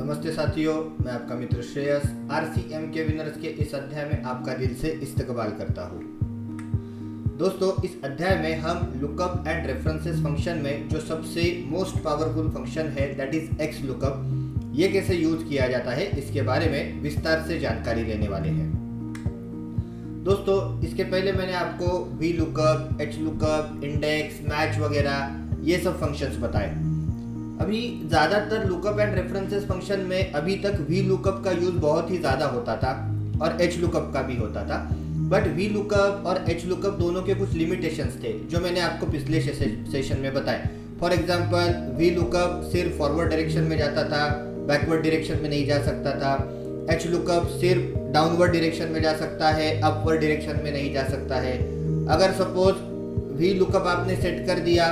नमस्ते साथियों, मैं आपका मित्र श्रेयस RCM के विनर्स के इस अध्याय में आपका दिल से इस्तकबाल करता हूँ। दोस्तों, इस अध्याय में हम लुकअप एंड रेफरेंसेस फंक्शन में जो सबसे मोस्ट पावरफुल फंक्शन है दैट इज एक्स लुकअप, ये कैसे यूज किया जाता है इसके बारे में विस्तार से जानकारी लेने वाले हैं। दोस्तों, इसके पहले मैंने आपको we lookup, H lookup, index, match वगैरह ये सब फंक्शंस बताए। अभी ज़्यादातर लुकअप एंड रेफरेंसेस फंक्शन में अभी तक वी लुकअप का यूज़ बहुत ही ज़्यादा होता था और एच लुकअप का भी होता था, बट वी लुकअप और एच लुकअप दोनों के कुछ लिमिटेशंस थे जो मैंने आपको पिछले सेशन में बताए। फॉर एग्जांपल, वी लुकअप सिर्फ फॉरवर्ड डायरेक्शन में जाता था, बैकवर्ड डायरेक्शन में नहीं जा सकता था। एच लुकअप सिर्फ डाउनवर्ड डायरेक्शन में जा सकता है, अपवर्ड डायरेक्शन में नहीं जा सकता है। अगर सपोज वी लुकअप आपने सेट कर दिया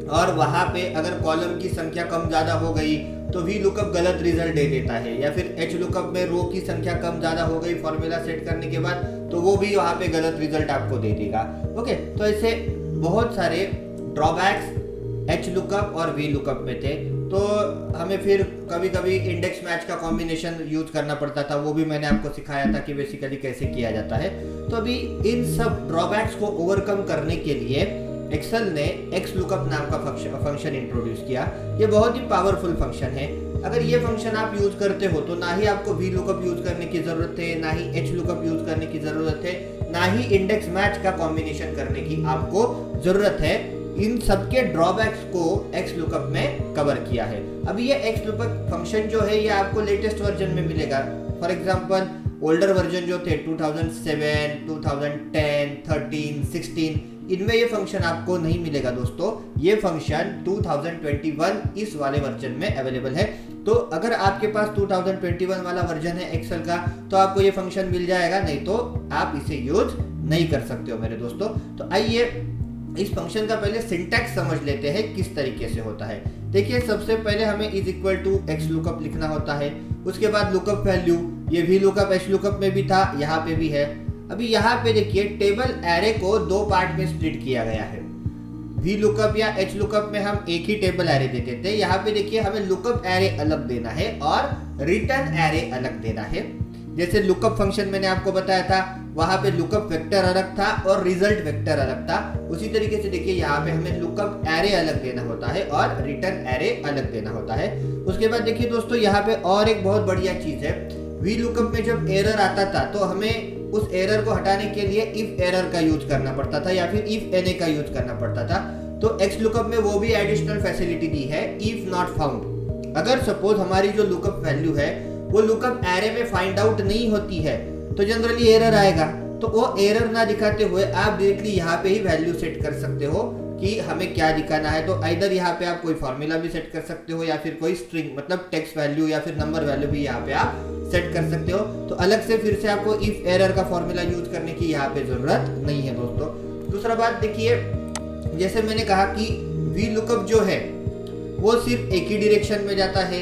और वहाँ पे अगर कॉलम की संख्या कम ज़्यादा हो गई तो वी लुकअप गलत रिजल्ट दे देता है, या फिर एच लुकअप में रो की संख्या कम ज़्यादा हो गई फॉर्मूला सेट करने के बाद तो वो भी वहाँ पे गलत रिजल्ट आपको दे देगा। ओके, तो ऐसे बहुत सारे ड्रॉबैक्स एच लुकअप और वी लुकअप में थे, तो हमें फिर कभी कभी इंडेक्स मैच का कॉम्बिनेशन यूज करना पड़ता था। वो भी मैंने आपको सिखाया था कि बेसिकली कैसे किया जाता है। तो अभी इन सब ड्रॉबैक्स को ओवरकम करने के लिए एक्सेल ने एक्स लुकअप नाम का फंक्शन इंट्रोड्यूस किया। ये बहुत ही पावरफुल फंक्शन है। अगर ये फंक्शन आप यूज करते हो तो ना ही आपको वी लुकअप यूज करने की जरूरत है, ना ही एच लुकअप यूज करने की जरूरत है, ना ही इंडेक्स मैच का कॉम्बिनेशन करने की आपको जरूरत है। इन सबके ड्रॉबैक्स को एक्स लुकअप में कवर किया है। अभी ये एक्स लुकअप फंक्शन जो है ये आपको लेटेस्ट वर्जन में मिलेगा। फॉर एग्जांपल, ओल्डर वर्जन जो थे 2007, 2010, 13, 16, इनमें ये फंक्शन आपको नहीं मिलेगा दोस्तों। ये फंक्शन 2021 इस वाले वर्जन में अवेलेबल है। तो अगर आपके पास 2021 वाला वर्जन है एक्सेल का तो आपको ये फंक्शन मिल जाएगा, नहीं तो आप इसे यूज नहीं कर सकते हो मेरे दोस्तों। तो आइए इस फंक्शन का पहले सिंटैक्स समझ लेते हैं किस तरीके से होता है। देखिए, सबसे पहले हमें is equal to X lookup लिखना होता है। उसके बाद लुकअप वैल्यू, ये वी लुकअप एच लुकअप में भी था, यहाँ पे भी है। अभी यहाँ पे देखिए टेबल एरे को दो पार्ट में स्प्लिट किया गया है। वी लुकअप या एच लुकअप में हम एक ही टेबल एरे देते थे। यहाँ पे देखिए हमें लुकअप एरे अलग देना है और रिटर्न एरे अलग देना है। जैसे लुकअप फंक्शन मैंने आपको बताया था, वहां पे लुकअप वेक्टर अलग था और रिजल्ट वेक्टर अलग था। उसी तरीके से देखिए यहाँ पे हमें लुकअप एरे अलग देना होता है और रिटर्न एरे अलग देना होता है। उसके बाद देखिए दोस्तों, यहाँ पे और एक बहुत बढ़िया चीज है। वी लुकअप में जब एरर आता था तो हमें उस एरर को हटाने के लिए इफ एरर का यूज करना पड़ता था या फिर इफ एनए का यूज करना पड़ता था। तो एक्स लुकअप में वो भी एडिशनल फैसिलिटी दी है, इफ नॉट फाउंड। अगर सपोज हमारी जो लुकअप वैल्यू है वो लुकअप एरे में फाइंड आउट नहीं होती है तो जनरली एरर आएगा। तो वो एरर ना दिखाते हुए आप डायरेक्टली यहाँ पे ही वैल्यू सेट कर सकते हो कि हमें क्या दिखाना है। तो इधर यहाँ पे आप कोई फॉर्मूला भी सेट कर सकते हो या फिर कोई स्ट्रिंग मतलब टेक्स्ट वैल्यू या फिर नंबर वैल्यू भी यहाँ पे आप सेट कर सकते हो। तो अलग से फिर से आपको इफ एरर का फॉर्मूला यूज करने की यहाँ पे जरूरत नहीं है दोस्तों। दूसरा बात देखिए, जैसे मैंने कहा कि वी लुकअप जो है वो सिर्फ एक ही डायरेक्शन में जाता है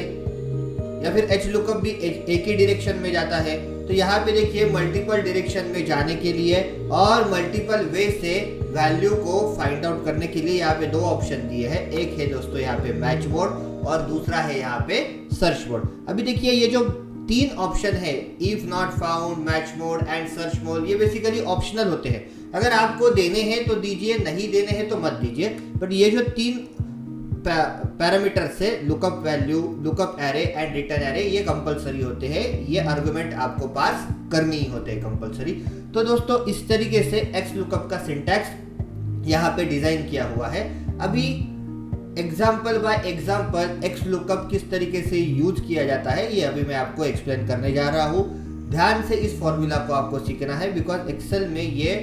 या फिर एच लुकअप भी एक ही डायरेक्शन में जाता है। तो यहाँ पे देखिए मल्टीपल डायरेक्शन में जाने के लिए और मल्टीपल वे से वैल्यू को फाइंड आउट करने के लिए यहाँ पे दो ऑप्शन दिए हैं। एक है दोस्तों यहाँ पे मैच मोड और दूसरा है यहाँ पे सर्च मोड। अभी देखिए ये जो तीन ऑप्शन है, if not found, match mode and search mode, ये बेसिकली ऑप्शनल होते हैं। अगर आपको देने हैं तो दीजिए, नहीं देने हैं तो मत दीजिए। बट ये जो तीन पैरामीटर से lookup value, lookup array and return array, ये कंपलसरी होते हैं। ये आर्गुमेंट आपको पास करनी ही होते हैं कंपलसरी। तो दोस्तों इस तरीके से एक्स लुकअप का सिंटैक्स यहाँ पे डिजाइन किया हुआ है। अभी example by example x lookup किस तरीके से यूज किया जाता है ये अभी मैं आपको एक्सप्लेन करने जा रहा हूँ। ध्यान से इस फॉर्मूला को आपको सीखना है बिकॉज एक्सेल में ये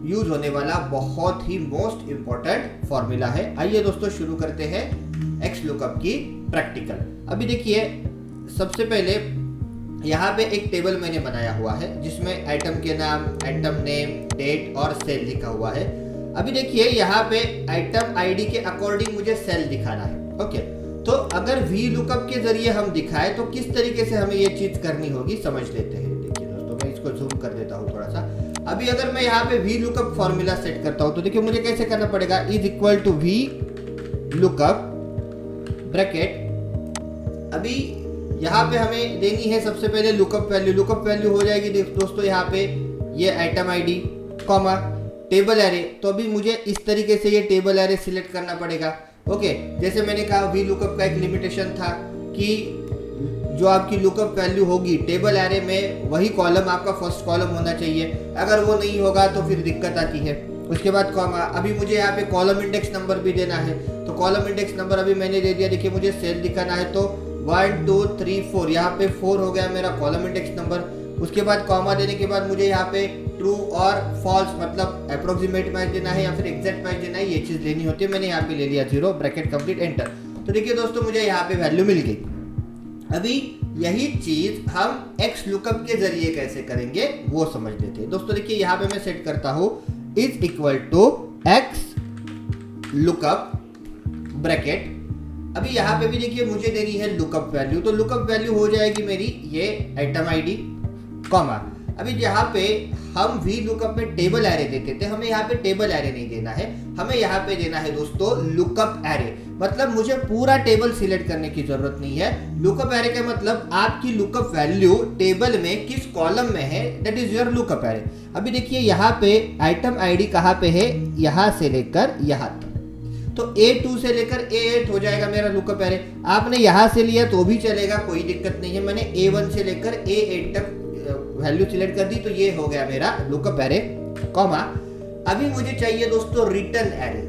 यूज होने वाला बहुत ही मोस्ट इंपॉर्टेंट फॉर्मूला है। आइए दोस्तों शुरू करते हैं एक्स लुकअप की प्रैक्टिकल। अभी देखिए सबसे पहले यहाँ पे एक टेबल मैंने बनाया हुआ है जिसमें आइटम के नाम, आइटम नेम, डेट और सेल लिखा हुआ है। अभी देखिए यहाँ पे आइटम आईडी के अकॉर्डिंग मुझे सेल दिखाना है। ओके, तो अगर वी लुकअप के जरिए हम दिखाए तो किस तरीके से हमें ये चीज करनी होगी समझ लेते हैं। देखिए दोस्तों, मैं इसको जूम कर देता हूँ थोड़ा सा। अभी अगर मैं यहाँ पे वी लुकअप फॉर्मूला सेट करता हूँ तो देखिए मुझे कैसे करना पड़ेगा, is equal to V lookup bracket. अभी यहाँ पे हमें देनी है सबसे पहले लुकअप वैल्यू। लुकअप वैल्यू हो जाएगी दोस्तों यहाँ पे ये item ID comma table array. तो अभी मुझे इस तरीके से ये टेबल एरे सिलेक्ट करना पड़ेगा। ओके, जैसे मैंने कहा वी लुकअप का एक लिमिटेशन था कि जो आपकी लुकअप वैल्यू होगी टेबल एरे में वही कॉलम आपका फर्स्ट कॉलम होना चाहिए, अगर वो नहीं होगा तो फिर दिक्कत आती है। उसके बाद कॉमा, अभी मुझे यहाँ पे कॉलम इंडेक्स नंबर भी देना है, तो कॉलम इंडेक्स नंबर अभी मैंने दे दिया। देखिए मुझे सेल दिखाना है तो 1 2 3 4, यहाँ पे 4 हो गया मेरा कॉलम इंडेक्स नंबर। उसके बाद कॉमा देने के बाद मुझे यहाँ पे ट्रू और फॉल्स मतलब अप्रोक्सीमेट मैच देना है या फिर एग्जैक्ट मैच देना है, ये चीज लेनी होती है। मैंने यहाँ पे ले लिया 0 ब्रैकेट कंप्लीट एंटर। तो देखिए दोस्तों मुझे यहाँ पे वैल्यू मिल गई। अभी यही चीज हम एक्स लुकअप के जरिए कैसे करेंगे वो समझ लेते हैं। दोस्तों देखिए यहाँ पे मैं सेट करता हूँ is equal to X lookup bracket. अभी यहाँ पे भी देखिए मुझे देनी है लुकअप वैल्यू, तो लुकअप वैल्यू हो जाएगी मेरी ये आइटम आईडी कॉमा। अभी यहाँ पे हम वी लुकअप में टेबल एरे देते थे, हमें यहाँ पे टेबल एरे नहीं देना है, हमें यहाँ पे देना है दोस्तों लुकअप एरे। मतलब मुझे पूरा टेबल सिलेक्ट करने की जरूरत नहीं है। लुकअप एरे का मतलब आपकी लुकअप वैल्यू टेबल में किस कॉलम में है, that is your lookup array. अभी देखिए यहाँ पे आइटम आईडी कहाँ पे है, यहाँ से लेकर यहाँ तक, तो A2 से लेकर A8 हो जाएगा मेरा लुकअप एरे। आपने यहाँ से लिया तो भी चलेगा, कोई दिक्कत नहीं है। मैंने A1 से लेकर A8 तक वैल्यू सिलेक्ट कर दी, तो ये हो गया मेरा लुकअप एरे कॉमा। अभी मुझे चाहिए दोस्तों रिटर्न एरे,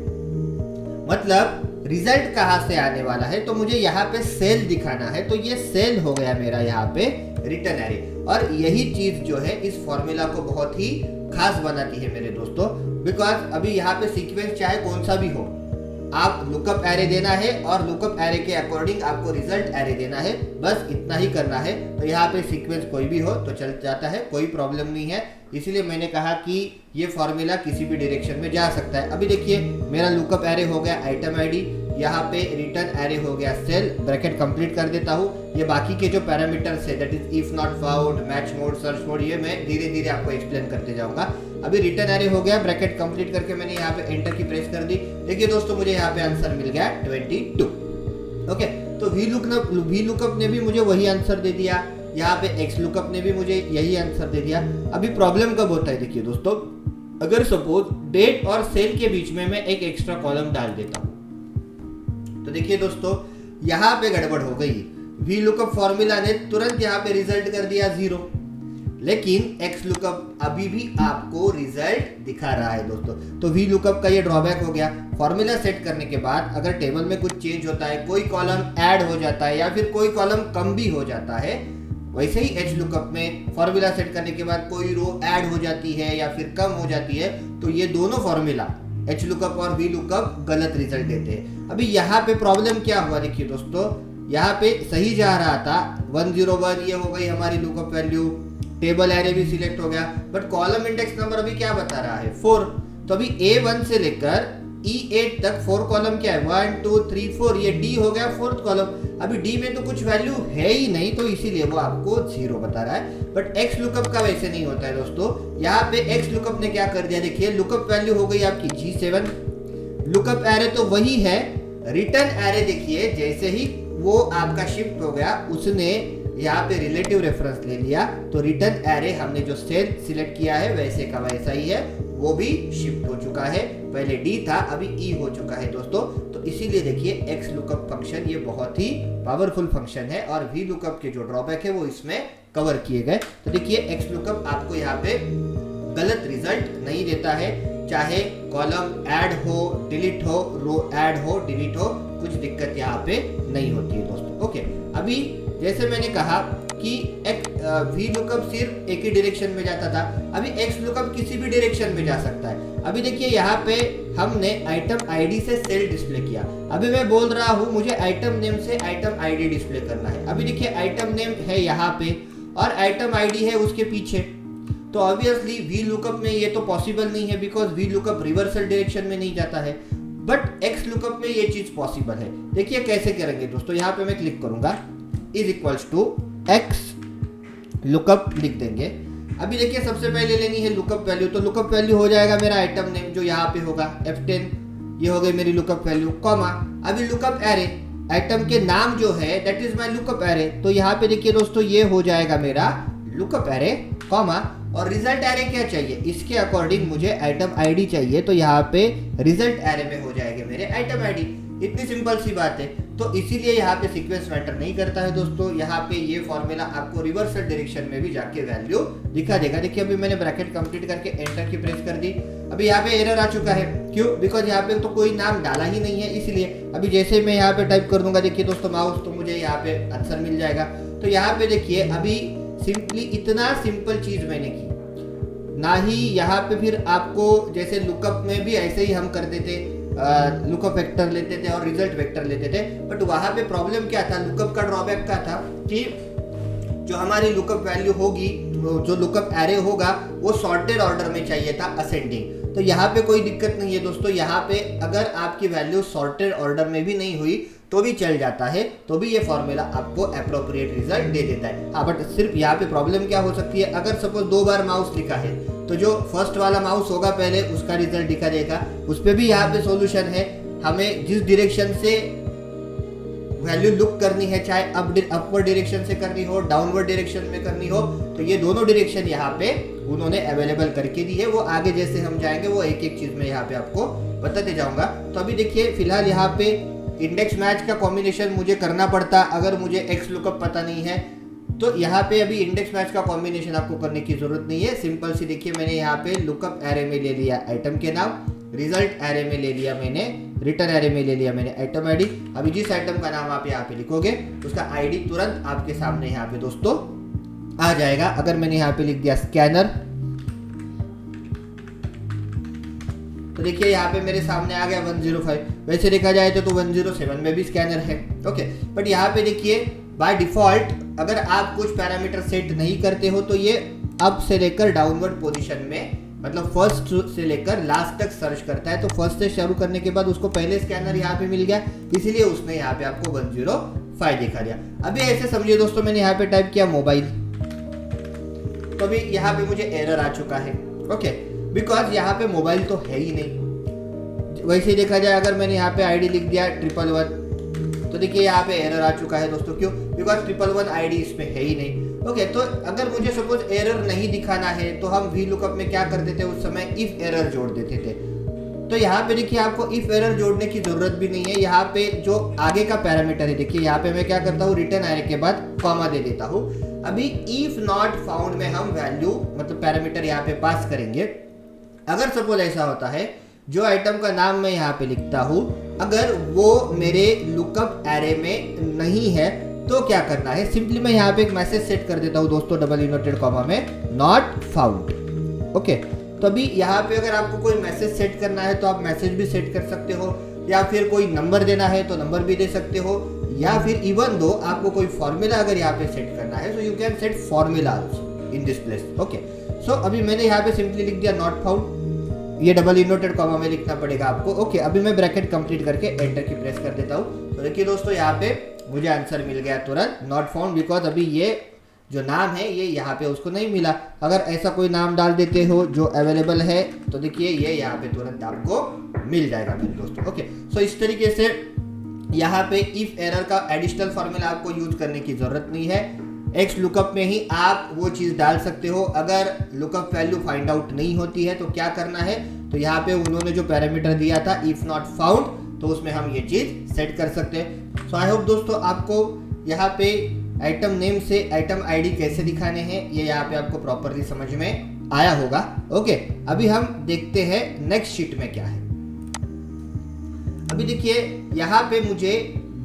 मतलब रिजल्ट कहां से आने वाला है, तो मुझे यहाँ पे सेल दिखाना है, तो ये सेल हो गया मेरा यहाँ पे रिटर्न एरे। और यही चीज जो है इस फॉर्मूला को बहुत ही खास बनाती है मेरे दोस्तों, बिकॉज अभी यहाँ पे सीक्वेंस चाहे कौन सा भी हो, आप लुकअप एरे देना है और लुकअप एरे के अकॉर्डिंग आपको रिजल्ट एरे देना है, बस इतना ही करना है। तो यहाँ पे सीक्वेंस कोई भी हो तो चल जाता है, कोई प्रॉब्लम नहीं है। इसीलिए मैंने कहा कि ये फॉर्मूला किसी भी डायरेक्शन में जा सकता है। अभी देखिए मेरा लुकअप एरे हो गया आइटम आईडी, यहाँ पे रिटर्न एरे हो गया सेल, ब्रैकेट कंप्लीट कर देता हूँ। ये बाकी के जो पैरामीटर्स है that is if not found, match mode, search mode, ये मैं धीरे धीरे आपको एक्सप्लेन करते जाऊंगा। अभी रिटर्न एरे हो गया, ब्रैकेट कंप्लीट करके मैंने यहाँ पे एंटर की प्रेस कर दी। देखिए दोस्तों मुझे यहाँ पे आंसर मिल गया 22। ओके, तो वी लुकअप ने भी मुझे वही आंसर दे दिया, यहाँ पे एक्स लुकअप ने भी मुझे यही आंसर दे दिया। अभी प्रॉब्लम कब होता है, देखिए दोस्तों, अगर सपोज डेट और सेल के बीच में मैं एक एक्स्ट्रा कॉलम डाल देता हूँ, तो देखिए दोस्तों यहाँ पे गड़बड़ हो गई। वी लुकअप फॉर्मूला ने तुरंत यहाँ पे रिजल्ट कर दिया 0, लेकिन एक्स लुकअप अभी भी आपको रिजल्ट दिखा रहा है दोस्तों। तो वी लुकअप का ये ड्रॉबैक हो गया। फॉर्मूला सेट करने के बाद अगर टेबल में कुछ चेंज होता है, कोई कॉलम ऐड हो जाता है या फिर कोई कॉलम कम भी हो जाता है, वैसे ही एच लुकअप में फॉर्मूला सेट करने के बाद कोई रो ऐड हो जाती है या फिर कम हो जाती है, तो ये दोनों फॉर्मूला एच लुकअप और वी लुकअप गलत रिजल्ट देते हैं। अभी यहाँ पे प्रॉब्लम क्या हुआ, देखिए दोस्तों, यहाँ पे सही जा रहा था 101, ये हो गई हमारी लुकअप वैल्यू, टेबल एरे भी सिलेक्ट हो गया, बट कॉलम इंडेक्स नंबर अभी क्या बता रहा है 4। तो अभी A1 से लेकर E8 तक 4 कॉलम क्या है, 1 2 3 4, ये D हो गया 4th कॉलम। अभी D में तो कुछ वैल्यू है ही नहीं, तो इसीलिए वो आपको 0 बता रहा है। बट X लुकअप का वैसे नहीं होता है दोस्तों। यहाँ पे X लुकअप ने क्या कर दिया, देखिए लुकअप वैल्यू हो गई आपकी G7, लुकअप एरे तो वही है, रिटर्न एरे देखिए जैसे ही वो आपका शिफ्ट हो गया, उसने यहाँ पे रिलेटिव रेफरेंस ले लिया, तो रिटर्न एरे हमने जो सेल सिलेक्ट किया है वैसे का वैसा ही है, वो भी शिफ्ट हो चुका है। पहले D था, अभी E हो चुका है दोस्तों। तो इसीलिए देखिए एक्स लुकअप फंक्शन ये बहुत ही पावरफुल फंक्शन है और वी लुकअप के जो ड्रॉबैक है वो इसमें कवर किए गए। तो देखिए एक्स लुकअप आपको यहाँ पे गलत रिजल्ट नहीं देता है, चाहे कॉलम ऐड हो, डिलीट हो, रो ऐड हो, डिलीट हो, कुछ दिक्कत यहाँ पे नहीं होती है दोस्तों। ओके, अभी जैसे मैंने कहा कि वी लुकअप सिर्फ एक ही डायरेक्शन में जाता था, अभी एक्स लुकअप किसी भी डायरेक्शन में जा सकता है। अभी देखिए यहाँ पे हमने आइटम आईडी से सेल डिस्प्ले किया, अभी मैं बोल रहा हूँ मुझे आइटम नेम से आइटम आईडी डिस्प्ले करना है। अभी देखिए आइटम नेम है यहाँ पे और आइटम आईडी है उसके पीछे, तो ऑब्वियसली वी लुकअप में ये तो पॉसिबल नहीं है, because V lookup reversal direction में नहीं जाता है। बट एक्स लुकअप में ये चीज पॉसिबल है। देखिए कैसे करेंगे दोस्तों, यहाँ पे मैं क्लिक करूंगा, is equals to X lookup लिख देंगे। अभी देखिए सबसे पहले लेनी है लुकअप वैल्यू, तो लुकअप वैल्यू हो जाएगा मेरा आइटम नेम जो यहाँ पे होगा F10, ये हो गई मेरी लुकअप वैल्यू, कॉमा। अभी लुकअप एरे, आइटम के नाम जो है that is my lookup array. तो यहाँ पे देखिए दोस्तों ये हो जाएगा मेरा लुकअप एरे, कॉमा, और रिजल्ट एरे क्या चाहिए, इसके अकॉर्डिंग मुझे आइटम आईडी चाहिए, तो यहाँ पे रिजल्ट एरे में हो जाएगा मेरे आइटम आईडी। इतनी सिंपल सी बात है। तो इसीलिए यहाँ पे सीक्वेंस मैटर नहीं करता है दोस्तों। यहाँ पे ये फॉर्मूला आपको रिवर्सल डायरेक्शन में भी जाके वैल्यू दिखा देगा। देखिए अभी मैंने ब्रैकेट कंप्लीट करके एंटर की प्रेस कर दी। अभी यहाँ पे एरर आ चुका है, क्यों? बिकॉज यहाँ पे तो कोई नाम डाला ही नहीं है, इसलिए। अभी जैसे मैं यहाँ पे टाइप कर दूंगा देखिए दोस्तों माउस, तो मुझे यहाँ पे आंसर मिल जाएगा। तो यहाँ पे देखिए अभी सिंपली इतना सिंपल चीज मैंने की ना ही। यहाँ पे फिर आपको जैसे लुकअप में भी ऐसे ही हम करते थे, लुकअप वेक्टर लेते थे और रिजल्ट वेक्टर लेते थे। बट वहां पे प्रॉब्लम क्या था, लुकअप का ड्रॉबैक क्या था कि जो हमारी लुकअप वैल्यू होगी, जो लुकअप एरे होगा, वो सॉर्टेड ऑर्डर में चाहिए था, असेंडिंग। तो यहाँ पे कोई दिक्कत नहीं है दोस्तों। यहाँ पे अगर आपकी वैल्यू सॉर्टेड ऑर्डर में भी नहीं हुई तो भी चल जाता है, तो भी ये फॉर्मूला आपको अप्रोप्रिएट रिजल्ट दे देता है। हाँ, बट सिर्फ यहाँ पे प्रॉब्लम क्या हो सकती है, अगर सपोज 2 बार माउस लिखा है तो जो फर्स्ट वाला माउस होगा पहले उसका रिजल्ट दिखा देगा। उस पर भी यहाँ पे सॉल्यूशन है। हमें जिस डायरेक्शन से वैल्यू लुक करनी है, चाहे अपवर्ड डायरेक्शन से करनी हो, डाउनवर्ड डायरेक्शन में करनी हो, तो ये दोनों डायरेक्शन यहाँ पे उन्होंने अवेलेबल करके दी है। वो आगे जैसे हम जाएंगे वो एक एक चीज में यहाँ पे आपको बताते जाऊंगा। तो अभी देखिए फिलहाल यहाँ पे इंडेक्स मैच का कॉम्बिनेशन मुझे करना पड़ता अगर मुझे एक्स लुकअप पता नहीं है। तो यहाँ पे अभी इंडेक्स मैच का कॉम्बिनेशन आपको करने की जरूरत नहीं है। सिंपल सी देखिए मैंने यहाँ पे लुकअप एरे में ले लिया आइटम के नाम, रिजल्ट एरे में ले लिया मैंने, रिटर्न एरे में ले लिया मैंने आइटम आईडी। अभी जिस आइटम का नाम आप यहाँ पे लिखोगे उसका आईडी तुरंत आपके सामने यहाँ पे दोस्तों आ जाएगा। अगर मैंने यहाँ पे लिख दिया स्कैनर, तो देखिए यहाँ पे मेरे सामने आ गया 105। वैसे देखा जाए तो 107 में भी स्कैनर है, ओके। बट यहाँ पे देखिए बाय डिफॉल्ट अगर आप कुछ पैरामीटर सेट नहीं करते हो तो ये अप से लेकर डाउनवर्ड पोजीशन में, मतलब फर्स्ट से लेकर लास्ट तक सर्च करता है। तो फर्स्ट से शुरू करने के बाद उसको पहले स्कैनर यहाँ पे मिल गया, इसीलिए उसने यहाँ पे आपको 105 दिखा दिया। अभी ऐसे समझिए दोस्तों, मैंने यहाँ पे टाइप किया मोबाइल, तो अभी यहाँ पे मुझे एरर आ चुका है, ओके, बिकॉज यहाँ पे मोबाइल तो है ही नहीं। वैसे देखा जाए अगर मैंने यहाँ पे आईडी लिख दिया 111, तो देखिए यहाँ पे एरर आ चुका है दोस्तों। क्यों? बिकॉज 111 आईडी इसमें है ही नहीं, ओके। तो अगर मुझे सपोज एरर नहीं दिखाना है तो हम वी लुकअप में क्या करते थे उस समय, इफ एरर जोड़ देते थे। तो यहाँ पे देखिए आपको इफ एरर जोड़ने की जरूरत भी नहीं है। यहाँ पे जो आगे का पैरामीटर है देखिए, यहाँ पे मैं क्या करता हूँ, रिटर्न एरे के बाद कॉमा दे देता हूँ। अभी इफ नॉट फाउंड में हम वैल्यू मतलब पैरामीटर यहाँ पे पास करेंगे। अगर सपोज ऐसा होता है जो आइटम का नाम मैं यहाँ पे लिखता हूँ अगर वो मेरे लुकअप एरे में नहीं है तो क्या करना है, सिंपली मैं यहाँ पे एक मैसेज सेट कर देता हूँ दोस्तों, डबल इनवर्टेड कॉमा में नॉट फाउंड, ओके। तो अभी यहाँ पे अगर आपको कोई मैसेज सेट करना है तो आप मैसेज भी सेट कर सकते हो, या फिर कोई नंबर देना है तो नंबर भी दे सकते हो, या फिर इवन दो आपको कोई फॉर्मूला अगर यहाँ पे सेट करना है तो you can set formula in this place, okay. So अभी मैंने यहाँ पे सिंपली लिख दिया नॉट फाउंड, ये डबल इनवर्टेड कॉमा में लिखना पड़ेगा आपको, ओके। अभी मैं ब्रैकेट कंप्लीट करके एंटर की प्रेस कर देता हूँ। तो देखिए दोस्तों यहाँ पे मुझे आंसर मिल गया तुरंत, नॉट फाउंड, बिकॉज अभी ये जो नाम है ये यहाँ पे उसको नहीं मिला। अगर ऐसा कोई नाम डाल देते हो जो अवेलेबल है तो देखिए ये यहाँ पे तुरंत आपको मिल जाएगा मेरे दोस्तों, ओके। सो इस तरीके से यहाँ पे इफ एरर का एडिशनल फॉर्मूला आपको यूज करने की जरूरत नहीं है। एक्स लुकअप में ही आप वो चीज डाल सकते हो। अगर लुकअप वैल्यू फाइंड आउट नहीं होती है तो क्या करना है, तो यहाँ पे उन्होंने जो पैरामीटर दिया था इफ नॉट फाउंड, तो उसमें हम ये चीज सेट कर सकते हैं। सो आई होप दोस्तों आपको यहाँ पे आइटम नेम से आइटम आईडी कैसे दिखाने हैं ये यहाँ पे आपको प्रॉपरली समझ में आया होगा, ओके। अभी हम देखते हैं नेक्स्ट शीट में क्या है। अभी देखिए यहाँ पे मुझे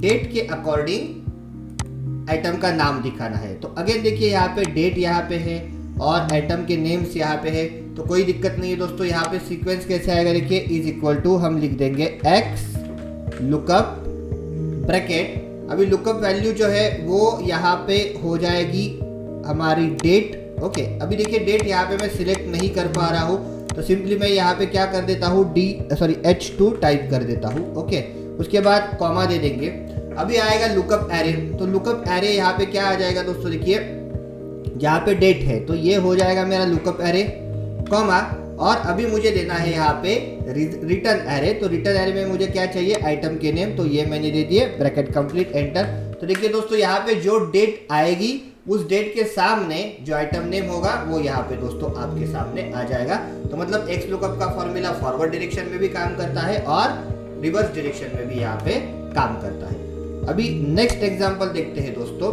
डेट के अकॉर्डिंग आइटम का नाम दिखाना है। तो अगेन देखिए यहाँ पे डेट यहाँ पे है और आइटम के नेम्स यहाँ पे है, तो कोई दिक्कत नहीं है दोस्तों। यहाँ पे सीक्वेंस कैसे आएगा देखिए, इज इक्वल टू हम लिख देंगे एक्स लुकअप ब्रैकेट। अभी लुकअप वैल्यू जो है वो यहाँ पे हो जाएगी हमारी डेट, ओके। अभी देखिए डेट यहाँ पे मैं सिलेक्ट नहीं कर पा रहा हूँ, तो सिंपली मैं यहाँ पे क्या कर देता हूँ, H2 टाइप कर देता हूँ, ओके। उसके बाद कॉमा दे देंगे। अभी आएगा लुकअप एरे, तो लुकअप एरे यहाँ पे क्या आ जाएगा दोस्तों, देखिए यहाँ पे डेट है तो ये हो जाएगा मेरा लुकअप एरे, कॉमा और अभी मुझे देना है यहाँ पे रिटर्न एरे। तो रिटर्न एरे में मुझे क्या चाहिए, आइटम के नेम, तो ये मैंने दे दिए, ब्रैकेट कंप्लीट, एंटर। तो देखिए दोस्तों यहाँ पे जो डेट आएगी उस डेट के सामने जो आइटम नेम होगा वो यहाँ पे दोस्तों आपके सामने आ जाएगा। तो मतलब एक्स लुकअप का फॉर्मूला फॉरवर्ड डायरेक्शन में भी काम करता है और रिवर्स डायरेक्शन में भी यहाँ पे काम करता है। अभी नेक्स्ट एग्जांपल देखते हैं दोस्तों।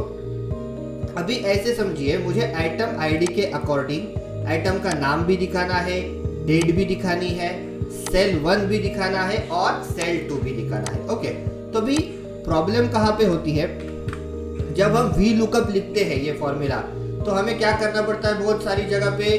अभी ऐसे समझिए, मुझे आइटम आईडी के अकॉर्डिंग आइटम का नाम भी दिखाना है, डेट भी दिखानी है, सेल 1 भी दिखाना है और सेल 2 भी दिखाना है। ओके, तो भी प्रॉब्लम कहाँ पे होती है, जब हम वी लुकअप लिखते हैं ये फॉर्मूला, तो हमें क्या करना पड़ता है, बहुत सारी जगह पे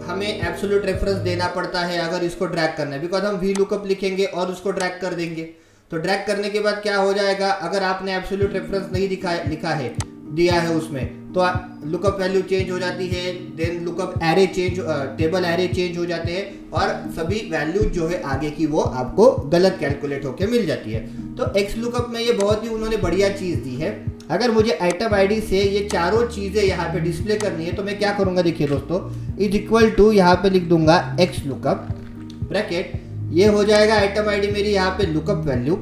हमें एब्सोल्यूट रेफरेंस देना पड़ता है अगर इसको ड्रैग करना है, बिकॉज हम वी लुकअप लिखेंगे और उसको ड्रैग कर देंगे। तो ड्रैग करने के बाद क्या हो जाएगा, अगर आपने एब्सोल्यूट रेफरेंस नहीं लिखा है, दिया है उसमें, तो लुकअप वैल्यू चेंज हो जाती है, then lookup array change, table array change हो जाते हैं और सभी वैल्यू जो है आगे की वो आपको गलत कैलकुलेट होके मिल जाती है। तो एक्स लुकअप में ये बहुत ही उन्होंने बढ़िया चीज दी है। अगर मुझे आइटम आईडी से ये चारों चीजें यहाँ पे डिस्प्ले करनी है तो मैं क्या करूंगा, देखिए दोस्तों, इज इक्वल टू यहाँ पे लिख दूंगा एक्स लुकअप, ब्रैकेट, ये हो जाएगा आइटम आईडी मेरी यहाँ पे लुकअप वैल्यू,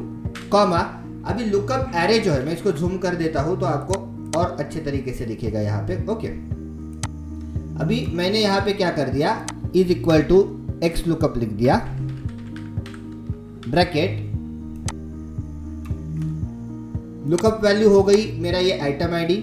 कॉमा, अभी लुकअप एरे जो है मैं इसको जूम कर देता हूं तो आपको और अच्छे तरीके से दिखेगा यहाँ पे। ओके, अभी मैंने यहाँ पे क्या कर दिया, is equal to X lookup लिख दिया, ब्रैकेट, लुकअप वैल्यू हो गई मेरा ये item ID,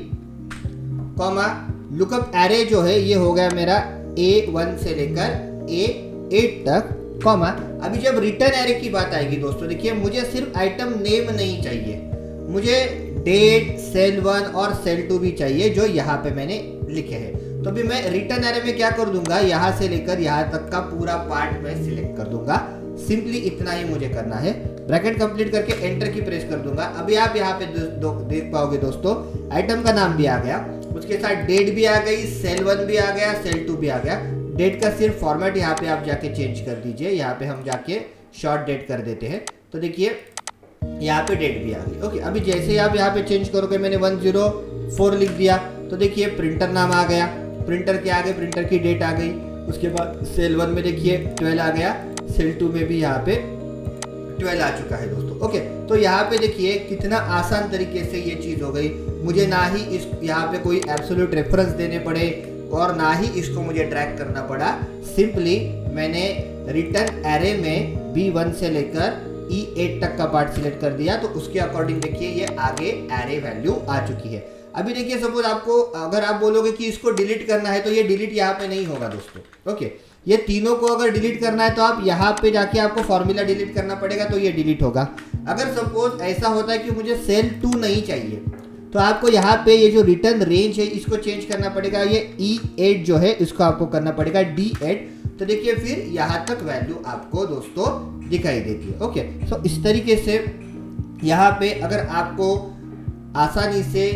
comma, lookup array जो है ये हो गया मेरा A1 से लेकर A8 तक, कॉमा। अभी जब रिटर्न एरे की बात आएगी दोस्तों, देखिए मुझे सिर्फ आइटम नेम नहीं चाहिए, मुझे डेट, सेल 1 और सेल 2 भी चाहिए जो यहाँ पे मैंने लिखे हैं। तो भी मैं रिटर्न एरे में क्या कर दूंगा, यहाँ से लेकर यहाँ तक का पूरा पार्ट मैं सिलेक्ट कर दूंगा। सिंपली इतना ही मुझे करना है, ब्रैकेट कंप्लीट करके एंटर की प्रेस कर दूंगा। अभी आप यहाँ पे देख पाओगे दोस्तों, आइटम का नाम भी आ गया, उसके साथ डेट भी आ गई, सेल 1 भी आ गया, सेल 2 भी आ गया। डेट का सिर्फ फॉर्मेट यहाँ पे आप जाके चेंज कर दीजिए, यहाँ पे हम जाके शॉर्ट डेट कर देते हैं। तो देखिए यहाँ पे डेट भी आ गई। ओके, अभी जैसे ही आप यहाँ पे चेंज करोगे, मैंने 104 लिख दिया, तो देखिए प्रिंटर नाम आ गया, प्रिंटर के आगे प्रिंटर की डेट आ गई, उसके बाद सेल 1 में देखिए 12 आ गया, सेल 2 में भी यहाँ पे 12 आ चुका है दोस्तों। ओके, तो यहाँ पे देखिए कितना आसान तरीके से ये चीज हो गई, मुझे ना ही इस यहाँ पे कोई एब्सोल्यूट रेफरेंस देने पड़े और ना ही इसको मुझे ट्रैक करना पड़ा। सिंपली मैंने रिटर्न एरे में B1 से लेकर E8 तक का पार्ट सिलेक्ट कर दिया, तो उसके अकॉर्डिंग देखिए ये आगे एरे वैल्यू आ चुकी है। अभी देखिए सपोज आपको, अगर आप बोलोगे कि इसको डिलीट करना है तो ये डिलीट यहाँ पे नहीं होगा दोस्तों। ओके, ये तीनों को अगर डिलीट करना है तो आप यहाँ पे जाके आपको फॉर्मूला डिलीट करना पड़ेगा, तो ये डिलीट होगा। अगर सपोज ऐसा होता है कि मुझे सेल 2 नहीं चाहिए, तो आपको यहाँ पे ये जो रिटर्न रेंज है इसको चेंज करना पड़ेगा, ये E8 जो है इसको आपको करना पड़ेगा D8। तो देखिए फिर यहाँ तक वैल्यू आपको दोस्तों दिखाई देती है। ओके, सो इस तरीके से यहाँ पे अगर आपको आसानी से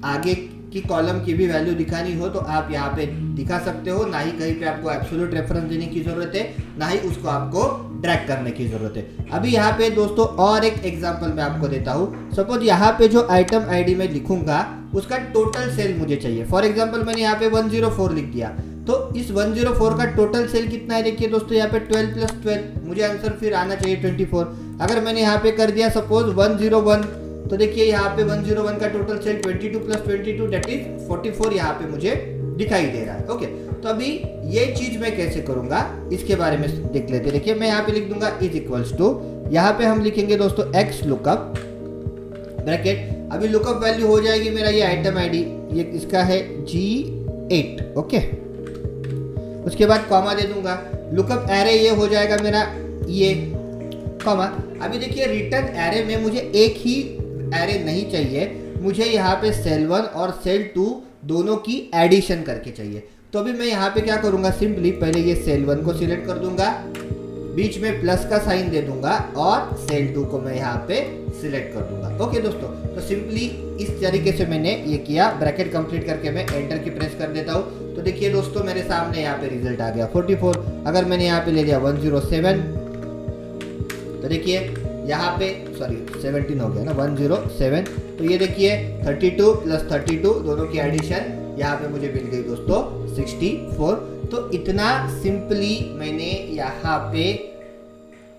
आगे की कॉलम की भी वैल्यू दिखानी हो तो आप यहाँ पे दिखा सकते हो, ना ही कहीं पे आपको एब्सोल्यूट रेफरेंस देने की जरूरत है, ना ही उसको आपको ड्रैग करने की जरूरत है। अभी यहाँ पे दोस्तों और एक एग्जांपल मैं आपको देता हूँ। सपोज यहाँ पे जो आइटम आईडी में लिखूंगा उसका टोटल सेल मुझे चाहिए। फॉर एग्जाम्पल मैंने यहाँ पे 104 लिख दिया, तो इस 104 का टोटल सेल कितना है, देखिए दोस्तों यहाँ पे 12 + 12, मुझे आंसर फिर आना चाहिए 24। अगर मैंने यहाँ पे कर दिया सपोज 101, तो देखिए यहाँ पे 101 का टोटल सेल 22 + 22 दैट इज 44 यहाँ पे मुझे दिखाई दे रहा है। ओके, तो अभी ये चीज मैं कैसे करूंगा इसके बारे में देख लेते हैं। देखिए मैं यहाँ पे लिख दूंगा इज इक्वल्स टू, यहाँ पे हम लिखेंगे दोस्तों एक्स लुकअप, ब्रैकेट, अभी लुकअप वैल्यू हो जाएगी मेरा ये आइटम आईडी, ये इसका है G8। ओके, उसके बाद कॉमा दे दूंगा, लुकअप एरे ये हो जाएगा मेरा ये, कॉमा। अभी देखिए रिटर्न एरे में मुझे एक ही एरे नहीं चाहिए, मुझे यहाँ पे सेल 1 और सेल 2 दोनों की एडिशन करके चाहिए। तो अभी मैं यहाँ पे क्या करूँगा, सिंपली पहले ये सेल 1 को सिलेक्ट कर दूंगा, बीच में प्लस का साइन दे दूंगा और सेल 2 को मैं यहाँ पे सिलेक्ट कर दूंगा। ओके दोस्तों, तो सिंपली इस तरीके से मैंने ये किया, ब्रैकेट कंप्लीट करके मैं एंटर की प्रेस कर देता हूँ। तो देखिए दोस्तों मेरे सामने यहाँ पे रिजल्ट आ गया 44। अगर मैंने यहाँ पे ले लिया 107, तो देखिए यहाँ पे सॉरी 17 हो गया ना, 107, तो ये देखिए 32 + 32 दोनों की एडिशन यहाँ पे मुझे मिल गई दोस्तों 64। तो इतना सिंपली मैंने यहाँ पे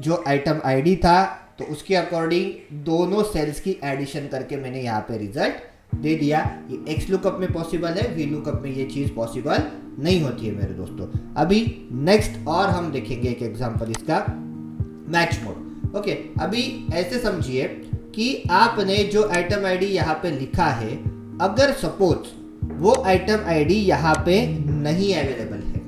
जो आइटम आईडी था तो उसके अकॉर्डिंग दोनों सेल्स की एडिशन करके मैंने यहाँ पे रिजल्ट दे दिया। ये एक्स लुकअप में पॉसिबल है, वी लुकअप में ये चीज पॉसिबल नहीं होती है मेरे दोस्तों। अभी नेक्स्ट और हम देखेंगे एक एग्जांपल इसका, मैच मोड। ओके, अभी ऐसे समझिए कि आपने जो आइटम आईडी यहाँ पे लिखा है, अगर सपोज वो आइटम आईडी यहाँ पे नहीं अवेलेबल है,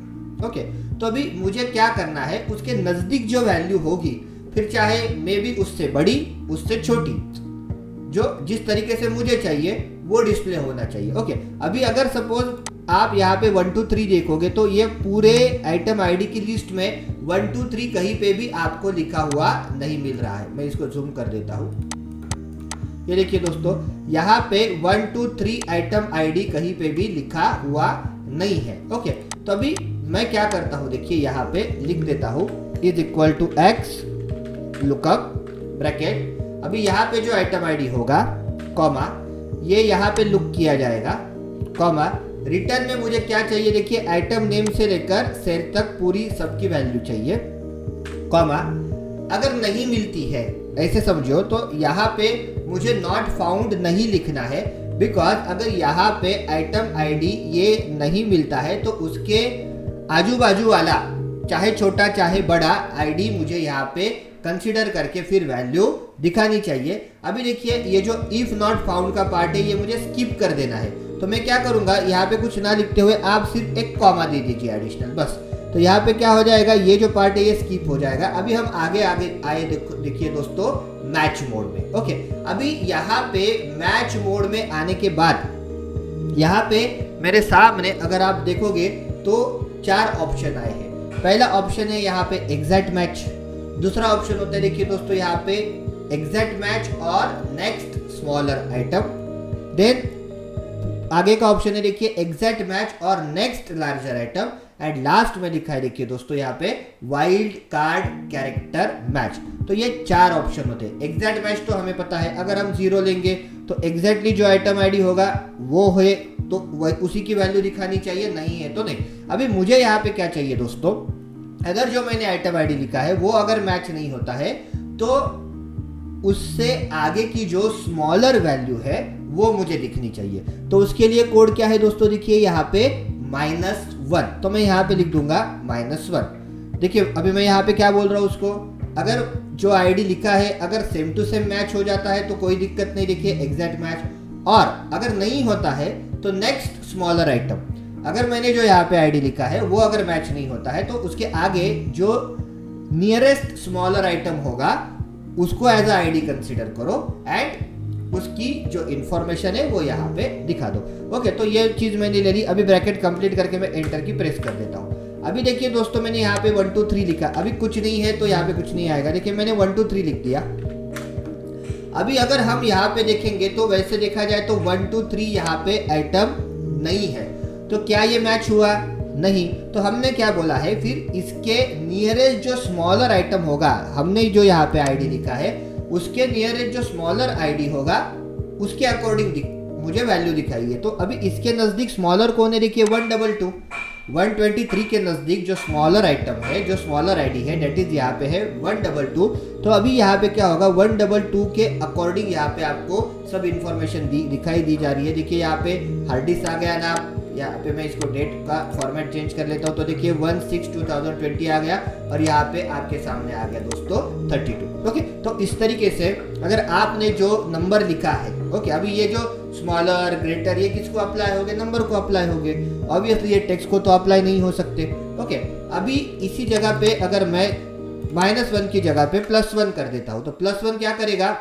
ओके, तो अभी मुझे क्या करना है, उसके नजदीक जो वैल्यू होगी, फिर चाहे मे बी उससे बड़ी उससे छोटी, जो जिस तरीके से मुझे चाहिए वो डिस्प्ले होना चाहिए। ओके, अभी अगर सपोज आप यहाँ पे 1 2 3 देखोगे तो ये पूरे आइटम आईडी की लिस्ट में 1 2 3 कहीं पे भी आपको लिखा हुआ नहीं मिल रहा है। मैं इसको जूम कर देता हूँ, ये देखिए दोस्तों, यहाँ पे 1 2 3 आइटम आईडी कहीं पे भी लिखा हुआ नहीं है। ओके, तो अभी मैं क्या करता हूँ, देखिए यहाँ पे लिख देता हूँ is equal to X lookup bracket. अभी यहाँ पे जो आइटम आईडी होगा कॉमा, ये यहाँ पे लुक किया जाएगा, कॉमा, रिटर्न में मुझे क्या चाहिए, देखिए आइटम नेम से लेकर सेल तक पूरी सबकी वैल्यू चाहिए, कॉमा, अगर नहीं मिलती है ऐसे समझो तो यहाँ पे मुझे नॉट फाउंड नहीं लिखना है, बिकॉज अगर यहाँ पे आइटम आईडी ये नहीं मिलता है तो उसके आजू बाजू वाला चाहे छोटा चाहे बड़ा आईडी मुझे यहाँ पे कंसीडर करके फिर वैल्यू दिखानी चाहिए। अभी देखिए ये जो इफ नॉट फाउंड का पार्ट है ये मुझे स्किप कर देना है, तो मैं क्या करूंगा, यहाँ पे कुछ ना लिखते हुए आप सिर्फ एक कॉमा दे दीजिए एडिशनल, बस। तो यहाँ पे क्या हो जाएगा, ये जो पार्ट है ये स्किप हो जाएगा। अभी हम आगे आगे आए, देखिए दोस्तों मैच मोड में। ओके, अभी यहाँ पे मैच मोड में आने के बाद यहाँ पे मेरे सामने अगर आप देखोगे तो 4 ऑप्शन आए हैं। पहला ऑप्शन है यहाँ पे एग्जैक्ट मैच, दूसरा ऑप्शन होता है देखिए दोस्तों यहाँ पे एग्जैक्ट मैच और नेक्स्ट स्मॉलर आइटम, देन आगे का ऑप्शन है देखिए एग्जैक्ट मैच और next larger item, and last में लिखा है देखिए दोस्तों यहाँ पे वाइल्ड कार्ड कैरेक्टर मैच। तो ये 4 ऑप्शन होते हैं। एग्जैक्ट मैच तो हमें पता है, अगर हम 0 लेंगे तो एग्जैक्टली जो आइटम आईडी होगा वो है तो उसी की वैल्यू दिखानी चाहिए, नहीं है तो नहीं। अभी मुझे यहाँ पे क्या चाहिए दोस्तों, अगर जो मैंने आइटम आईडी लिखा है वो अगर मैच नहीं होता है तो उससे आगे की जो स्मॉलर वैल्यू है वो मुझे दिखनी चाहिए। तो उसके लिए कोड क्या है दोस्तों, देखिए यहाँ पे -1, तो मैं यहाँ पे लिख दूंगा -1। देखिए अभी मैं यहाँ पे क्या बोल रहा हूँ उसको, अगर जो आईडी लिखा है अगर सेम टू सेम मैच हो जाता है तो कोई दिक्कत नहीं, देखिए एग्जैक्ट मैच, और अगर नहीं होता है तो नेक्स्ट स्मॉलर आइटम। अगर मैंने जो यहाँ पे आईडी लिखा है वो अगर मैच नहीं होता है तो उसके आगे जो नियरेस्ट स्मॉलर आइटम होगा उसको एज अ आईडी कंसीडर करो एंड उसकी जो इंफॉर्मेशन है वो यहाँ पे दिखा दो। ओके, तो ये चीज मैंने ले ली। अभी ब्रैकेट कंप्लीट करके मैं एंटर की प्रेस कर देता हूँ। अभी देखिए दोस्तों मैंने यहाँ पे 1 2 3 लिखा, अभी कुछ नहीं है तो यहाँ पे कुछ नहीं आएगा। देखिए मैंने 1 2 3 लिख दिया। अभी अगर हम यहाँ पे देखेंगे तो वैसे देखा जाए तो 1 2 3 यहाँ पे आइटम नहीं है, तो क्या ये मैच हुआ? नहीं। तो हमने क्या बोला है, फिर इसके नियरेस्ट जो स्मॉलर आइटम होगा, हमने जो यहाँ पे आईडी लिखा है उसके नियरेस्ट जो स्मॉलर आईडी होगा उसके अकॉर्डिंग मुझे वैल्यू दिखाई है। तो अभी इसके नजदीक स्मॉलर कौन है, देखिए 122 123 के नजदीक जो स्मॉलर आइटम है, जो स्मॉलर आईडी है, डेट इज यहाँ पे है 122। तो अभी यहाँ पे क्या होगा, 122 के अकॉर्डिंग यहाँ पे आपको सब इंफॉर्मेशन दिखाई दी जा रही है। देखिए यहाँ पे हार्ड डिस्क आ गया नाम, यहाँ पे मैं इसको डेट का फॉर्मेट चेंज कर लेता हूँ तो देखिए 1/6/2020 आ गया और यहाँ पे आपके सामने आ गया दोस्तों 32। ओके, तो इस तरीके से अगर आपने जो नंबर लिखा है, ओके, अभी ये जो स्मॉलर ग्रेटर ये किसको अप्लाई होंगे, नंबर को अप्लाई होंगे। ऑब्वियसली ये टेक्स्ट को तो अप्लाई नहीं हो सकते। ओके, अभी इसी जगह पे अगर मैं -1 की जगह पे +1 कर देता हूँ तो +1 क्या करेगा,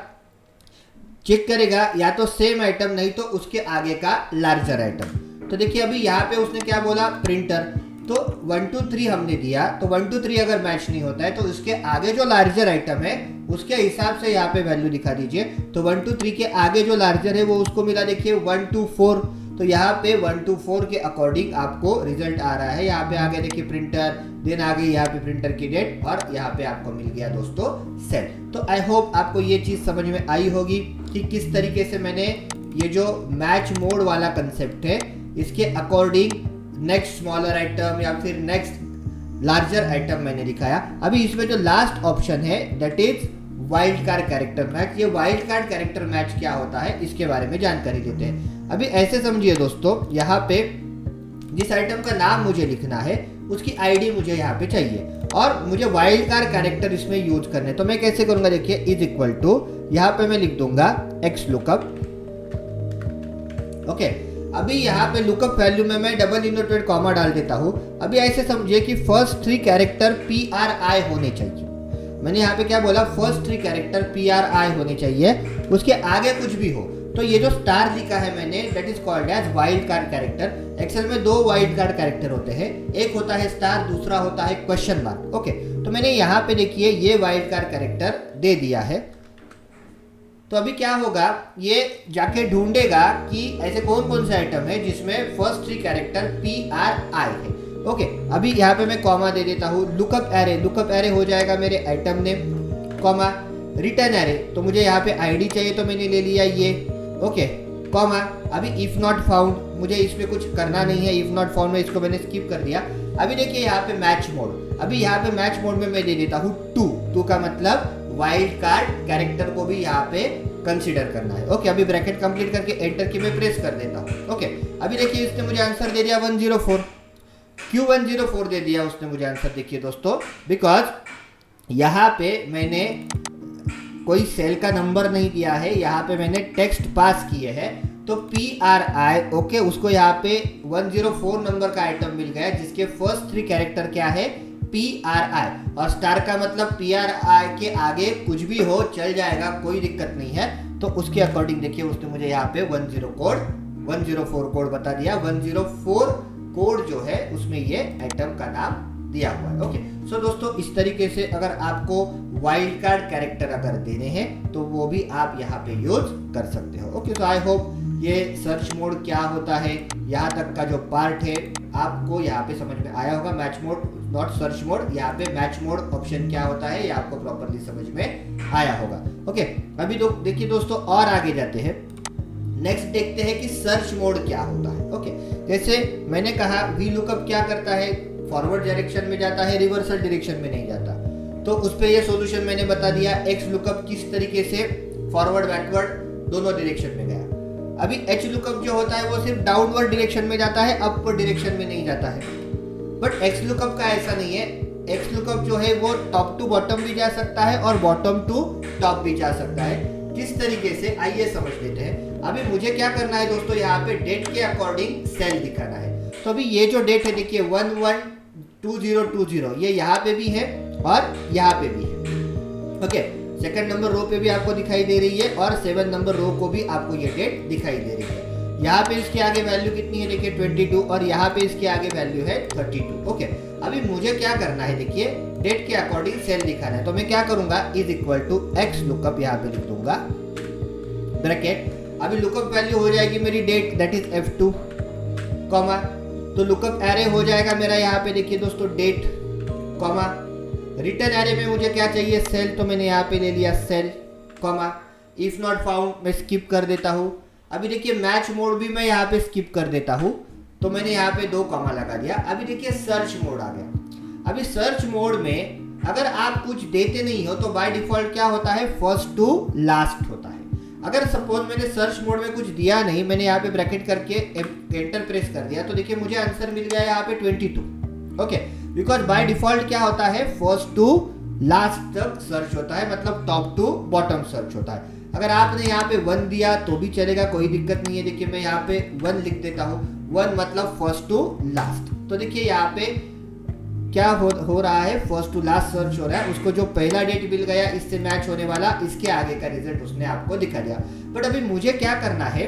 चेक करेगा या तो सेम आइटम नहीं तो उसके आगे का लार्जर आइटम। तो देखिए अभी यहाँ पे उसने क्या बोला, प्रिंटर, तो 1 2 3 हमने दिया, तो 1 2 3 अगर मैच नहीं होता है तो उसके आगे जो लार्जर आइटम है उसके हिसाब से यहाँ पे वैल्यू दिखा दीजिए। तो 1 2 3 के आगे जो लार्जर है वो उसको मिला, देखिए 1 2 4, तो यहाँ पे 1 2 4 के अकॉर्डिंग आपको रिजल्ट आ रहा है। यहाँ पे आगे देखिए प्रिंटर, देन आगे यहाँ पे प्रिंटर की डेट और यहाँ पे आपको मिल गया दोस्तों सेल। तो आई होप आपको ये चीज समझ में आई होगी कि किस तरीके से मैंने ये जो मैच मोड वाला कंसेप्ट है इसके अकॉर्डिंग नेक्स्ट स्मॉलर आइटम या फिर नेक्स्ट लार्जर आइटम मैंने दिखाया। अभी इसमें जो लास्ट ऑप्शन है that is wild card character match. ये वाइल्ड कार्ड कैरेक्टर मैच क्या होता है इसके बारे में जानकारी देते हैं। अभी ऐसे समझिए दोस्तों, यहाँ पे जिस आइटम का नाम मुझे लिखना है उसकी आईडी मुझे यहाँ पे चाहिए और मुझे वाइल्ड कार्ड कैरेक्टर इसमें यूज करने। तो मैं कैसे करूंगा, देखिए इज इक्वल टू, यहाँ पे मैं लिख दूंगा एक्स लुकअप। ओके, अभी यहाँ पे लुकअप वैल्यू में मैं डबल इनवर्टेड कॉमा डाल देता हूँ। अभी ऐसे समझिए कि फर्स्ट 3 कैरेक्टर PRI होने चाहिए। मैंने यहाँ पे क्या बोला, फर्स्ट 3 कैरेक्टर PRI होने चाहिए, उसके आगे कुछ भी हो। तो ये जो स्टार लिखा है मैंने that is called as wildcard character. Excel में 2 वाइल्ड कार्ड कैरेक्टर होते हैं, एक होता है स्टार, दूसरा होता है क्वेश्चन मार्क। ओके, तो मैंने यहाँ पे देखिए ये वाइल्ड कार्ड कैरेक्टर दे दिया है। तो अभी क्या होगा, ये जाके ढूंढेगा कि ऐसे कौन कौन से आइटम है जिसमें फर्स्ट 3 कैरेक्टर PRI है। ओके, अभी यहाँ पे मैं कॉमा दे देता हूँ। लुकअप एरे, लुकअप एरे हो जाएगा मेरे item name, comma return array, तो मुझे यहाँ पे आईडी चाहिए तो मैंने ले लिया ये। ओके, कॉमा अभी इफ नॉट फाउंड, मुझे इसमें कुछ करना नहीं है, इफ नॉट फाउंड में इसको मैंने स्किप कर दिया। अभी देखिए यहाँ पे मैच मोड, अभी यहाँ पे मैच मोड में मैं दे देता हूँ 2 का मतलब वाइल्ड कार्ड कैरेक्टर को भी यहाँ पे कंसीडर करना है। ओके, अभी ब्रैकेट कंप्लीट करके एंटर की मैं प्रेस कर देता हूँ। ओके, अभी देखिए इसने मुझे आंसर दे दिया 104। क्यों 104 दे दिया उसने मुझे आंसर, देखिए दोस्तों, बिकॉज यहाँ पे मैंने कोई सेल का नंबर नहीं दिया है, यहाँ पे मैंने टेक्स्ट पास किए हैं। तो PRI, ओके, उसको यहाँ पे 104 नंबर का आइटम मिल गया जिसके फर्स्ट 3 कैरेक्टर क्या है, PRI, और स्टार का मतलब PRI के आगे कुछ भी हो चल जाएगा, कोई दिक्कत नहीं है। तो उसके अकॉर्डिंग देखिए उसने मुझे यहाँ पे 104 कोड बता दिया। 104 कोड जो है उसमें ये आइटम का नाम दिया हुआ है। ओके, सो दोस्तों इस तरीके से अगर आपको वाइल्ड कार्ड कैरेक्टर अगर देने हैं तो वो भी आप यहाँ पे यूज कर सकते हो। ओके, सो आई होप ये सर्च मोड क्या होता है यहाँ तक का जो पार्ट है आपको यहाँ पे समझ में आया होगा। Match mode not search mode, यहाँ पे मैच मोड ऑप्शन क्या होता है ये आपको प्रॉपरली समझ में आया होगा। ओके, अभी तो देखिए दोस्तों और आगे जाते हैं। नेक्स्ट देखते हैं कि सर्च मोड क्या होता है। ओके, जैसे मैंने कहा वी लुकअप क्या करता है, फॉरवर्ड डायरेक्शन में जाता है, रिवर्सल डायरेक्शन में नहीं जाता। तो उस पे ये सॉल्यूशन मैंने बता दिया। एक्स लुकअप किस तरीके से फॉरवर्ड बैकवर्ड दोनों डायरेक्शन में गया। अभी एच लुकअप जो होता है वो सिर्फ डाउनवर्ड डायरेक्शन में जाता है, अपवर्ड डायरेक्शन में नहीं जाता है। बट एक्स लुकअप का ऐसा नहीं है। एक्स लुकअप जो है वो टॉप टू बॉटम भी जा सकता है और बॉटम टू टॉप भी जा सकता है। किस तरीके से, आइए समझ लेते हैं। अभी मुझे क्या करना है दोस्तों, यहाँ पे डेट के अकॉर्डिंग सेल दिखाना है। तो अभी ये जो डेट है देखिए 112020 ये यहाँ पे भी है और यहाँ पे भी है। ओके, सेकंड नंबर रो पे भी आपको दिखाई दे रही है और 7 नंबर रो को भी आपको ये डेट दिखाई दे रही है। यहाँ पे इसके आगे वैल्यू कितनी है देखिए 22 और यहाँ पे इसके आगे वैल्यू है 32। ओके, अभी मुझे क्या करना है देखिए डेट के अकॉर्डिंग सेल दिखाना है। तो मैं क्या करूंगा, is equal to X lookup यहाँ पे लिख दूंगा ब्रैकेट। अभी लुकअप वैल्यू हो जाएगी मेरी date that is F2 comma, तो लुकअप एरे हो जाएगा मेरा यहाँ पे देखिए दोस्तों डेट कॉमा, रिटर्न एरे में मुझे क्या चाहिए सेल, तो मैंने यहाँ पे ले लिया cell comma, if not found मैं स्किप कर देता हूँ। अभी देखिए मैच मोड भी मैं यहाँ पे स्किप कर देता हूँ, तो मैंने यहाँ पे 2 कॉमा लगा दिया। अभी देखिए सर्च मोड आ गया। अभी सर्च मोड में अगर आप कुछ देते नहीं हो तो बाय डिफॉल्ट क्या होता है, फर्स्ट टू लास्ट होता है। अगर सपोज मैंने सर्च मोड में कुछ दिया नहीं, मैंने यहाँ पे ब्रैकेट करके एंटर प्रेस कर दिया, तो देखिए मुझे आंसर मिल गया यहाँ पे 22। ओके, बिकॉज बाय डिफॉल्ट क्या होता है, फर्स्ट टू लास्ट तक सर्च होता है, मतलब टॉप टू बॉटम सर्च होता है। अगर आपने यहाँ पे 1 दिया तो भी चलेगा, कोई दिक्कत नहीं है। देखिए मैं यहाँ पे 1 लिख देता हूँ, 1 मतलब फर्स्ट टू लास्ट। तो देखिए यहाँ पे क्या हो रहा है, फर्स्ट टू लास्ट सर्च हो रहा है। उसको जो पहला डेट मिल गया इससे मैच होने वाला, इसके आगे का रिजल्ट उसने आपको दिखा दिया। बट अभी मुझे क्या करना है,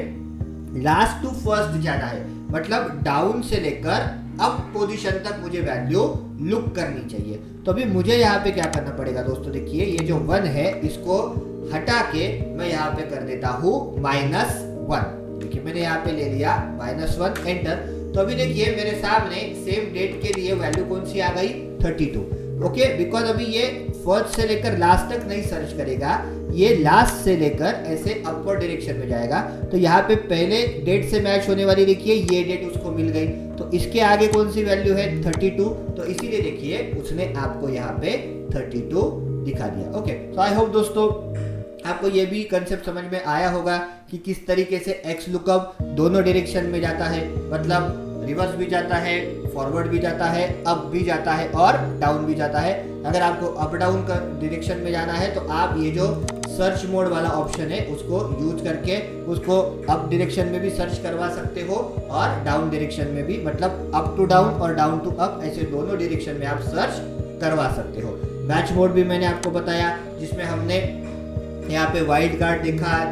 लास्ट टू फर्स्ट जाना है, मतलब डाउन से लेकर अप पोजीशन तक मुझे वैल्यू लुक करनी चाहिए। तो अभी मुझे यहाँ पे क्या करना पड़ेगा दोस्तों, देखिए ये जो 1 है इसको हटा के मैं यहाँ पे कर देता हूँ -1। देखिए मैंने यहाँ पे ले लिया -1 एंटर। तो अभी देखिए मेरे सामने सेम डेट के लिए वैल्यू कौन सी आ गई, 32। ओके, बिकॉज अभी ये फर्स्ट से लेकर लास्ट तक नहीं सर्च करेगा, ये लास्ट से लेकर ऐसे अपवर्ड डायरेक्शन में जाएगा। तो यहाँ पे पहले डेट से मैच होने वाली देखिए ये डेट उसको मिल गई। तो इसके आगे कौन सी वैल्यू है 32, तो इसीलिए देखिए उसने आपको यहाँ पे 32 दिखा दिया। ओके, तो आई होप दोस्तों आपको ये भी कंसेप्ट समझ में आया होगा कि किस तरीके से एक्स लुकअप दोनों डायरेक्शन में जाता है, मतलब रिवर्स भी जाता है, फॉरवर्ड भी जाता है, अप भी जाता है और डाउन भी जाता है। अगर आपको अप डाउन का डायरेक्शन में जाना है तो आप ये जो सर्च मोड वाला ऑप्शन है उसको यूज करके उसको अप डायरेक्शन में भी सर्च करवा सकते हो और डाउन डायरेक्शन में भी, मतलब अप टू डाउन और डाउन टू अप, ऐसे दोनों डायरेक्शन में आप सर्च करवा सकते हो। मैच मोड भी मैंने आपको बताया जिसमें हमने यहाँ पे वाइल्ड कार्ड देखा,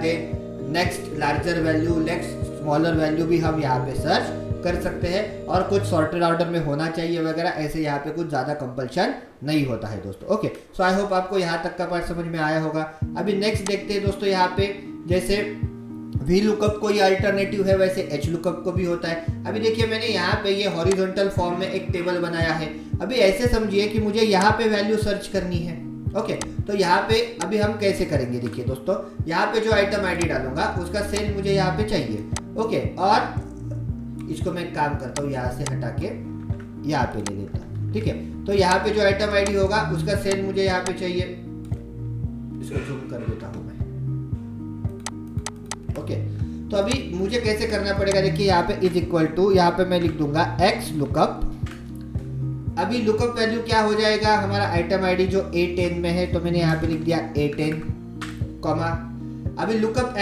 next larger value, next smaller value भी हम यहाँ पे सर्च कर सकते हैं और कुछ सॉर्टेड ऑर्डर में होना चाहिए वगैरह, ऐसे यहाँ पे कुछ ज़्यादा कंपल्शन नहीं होता है दोस्तों। ओके, सो आई होप आपको यहाँ तक का पार्ट समझ में आया होगा। अभी नेक्स्ट देखते हैं दोस्तों, यहाँ पे जैसे वी लुकअप को ये अल्टरनेटिव है वैसे एच लुकअप को भी होता है। अभी देखिए मैंने यहाँ पे ये हॉरिजॉन्टल फॉर्म में एक टेबल बनाया है। अभी ऐसे समझिए कि मुझे यहाँ पे वैल्यू सर्च करनी है। ओके, तो यहाँ पे अभी हम कैसे करेंगे, देखिए दोस्तों यहाँ पे जो आइटम आईडी डालूंगा उसका सेल मुझे यहाँ पे चाहिए। ओके, और इसको मैं काम करता हूँ यहाँ से हटा के यहाँ पे ले लेता हूँ। ठीक है, तो यहाँ पे जो आइटम आईडी होगा उसका सेल मुझे यहाँ पे चाहिए, इसको जूम कर देता हूँ मैं। ओके, तो अभी मुझे कैसे करना पड़ेगा, देखिए यहाँ पे इज इक्वल टू, यहाँ पे मैं लिख दूंगा एक्स लुकअप। अभी लुकअप वैल्यू क्या हो जाएगा, हमारा आइटम आईडी जो A10 में है तो मैंने यहाँ पे लिख दिया A10 कॉमा। अभी लुकअप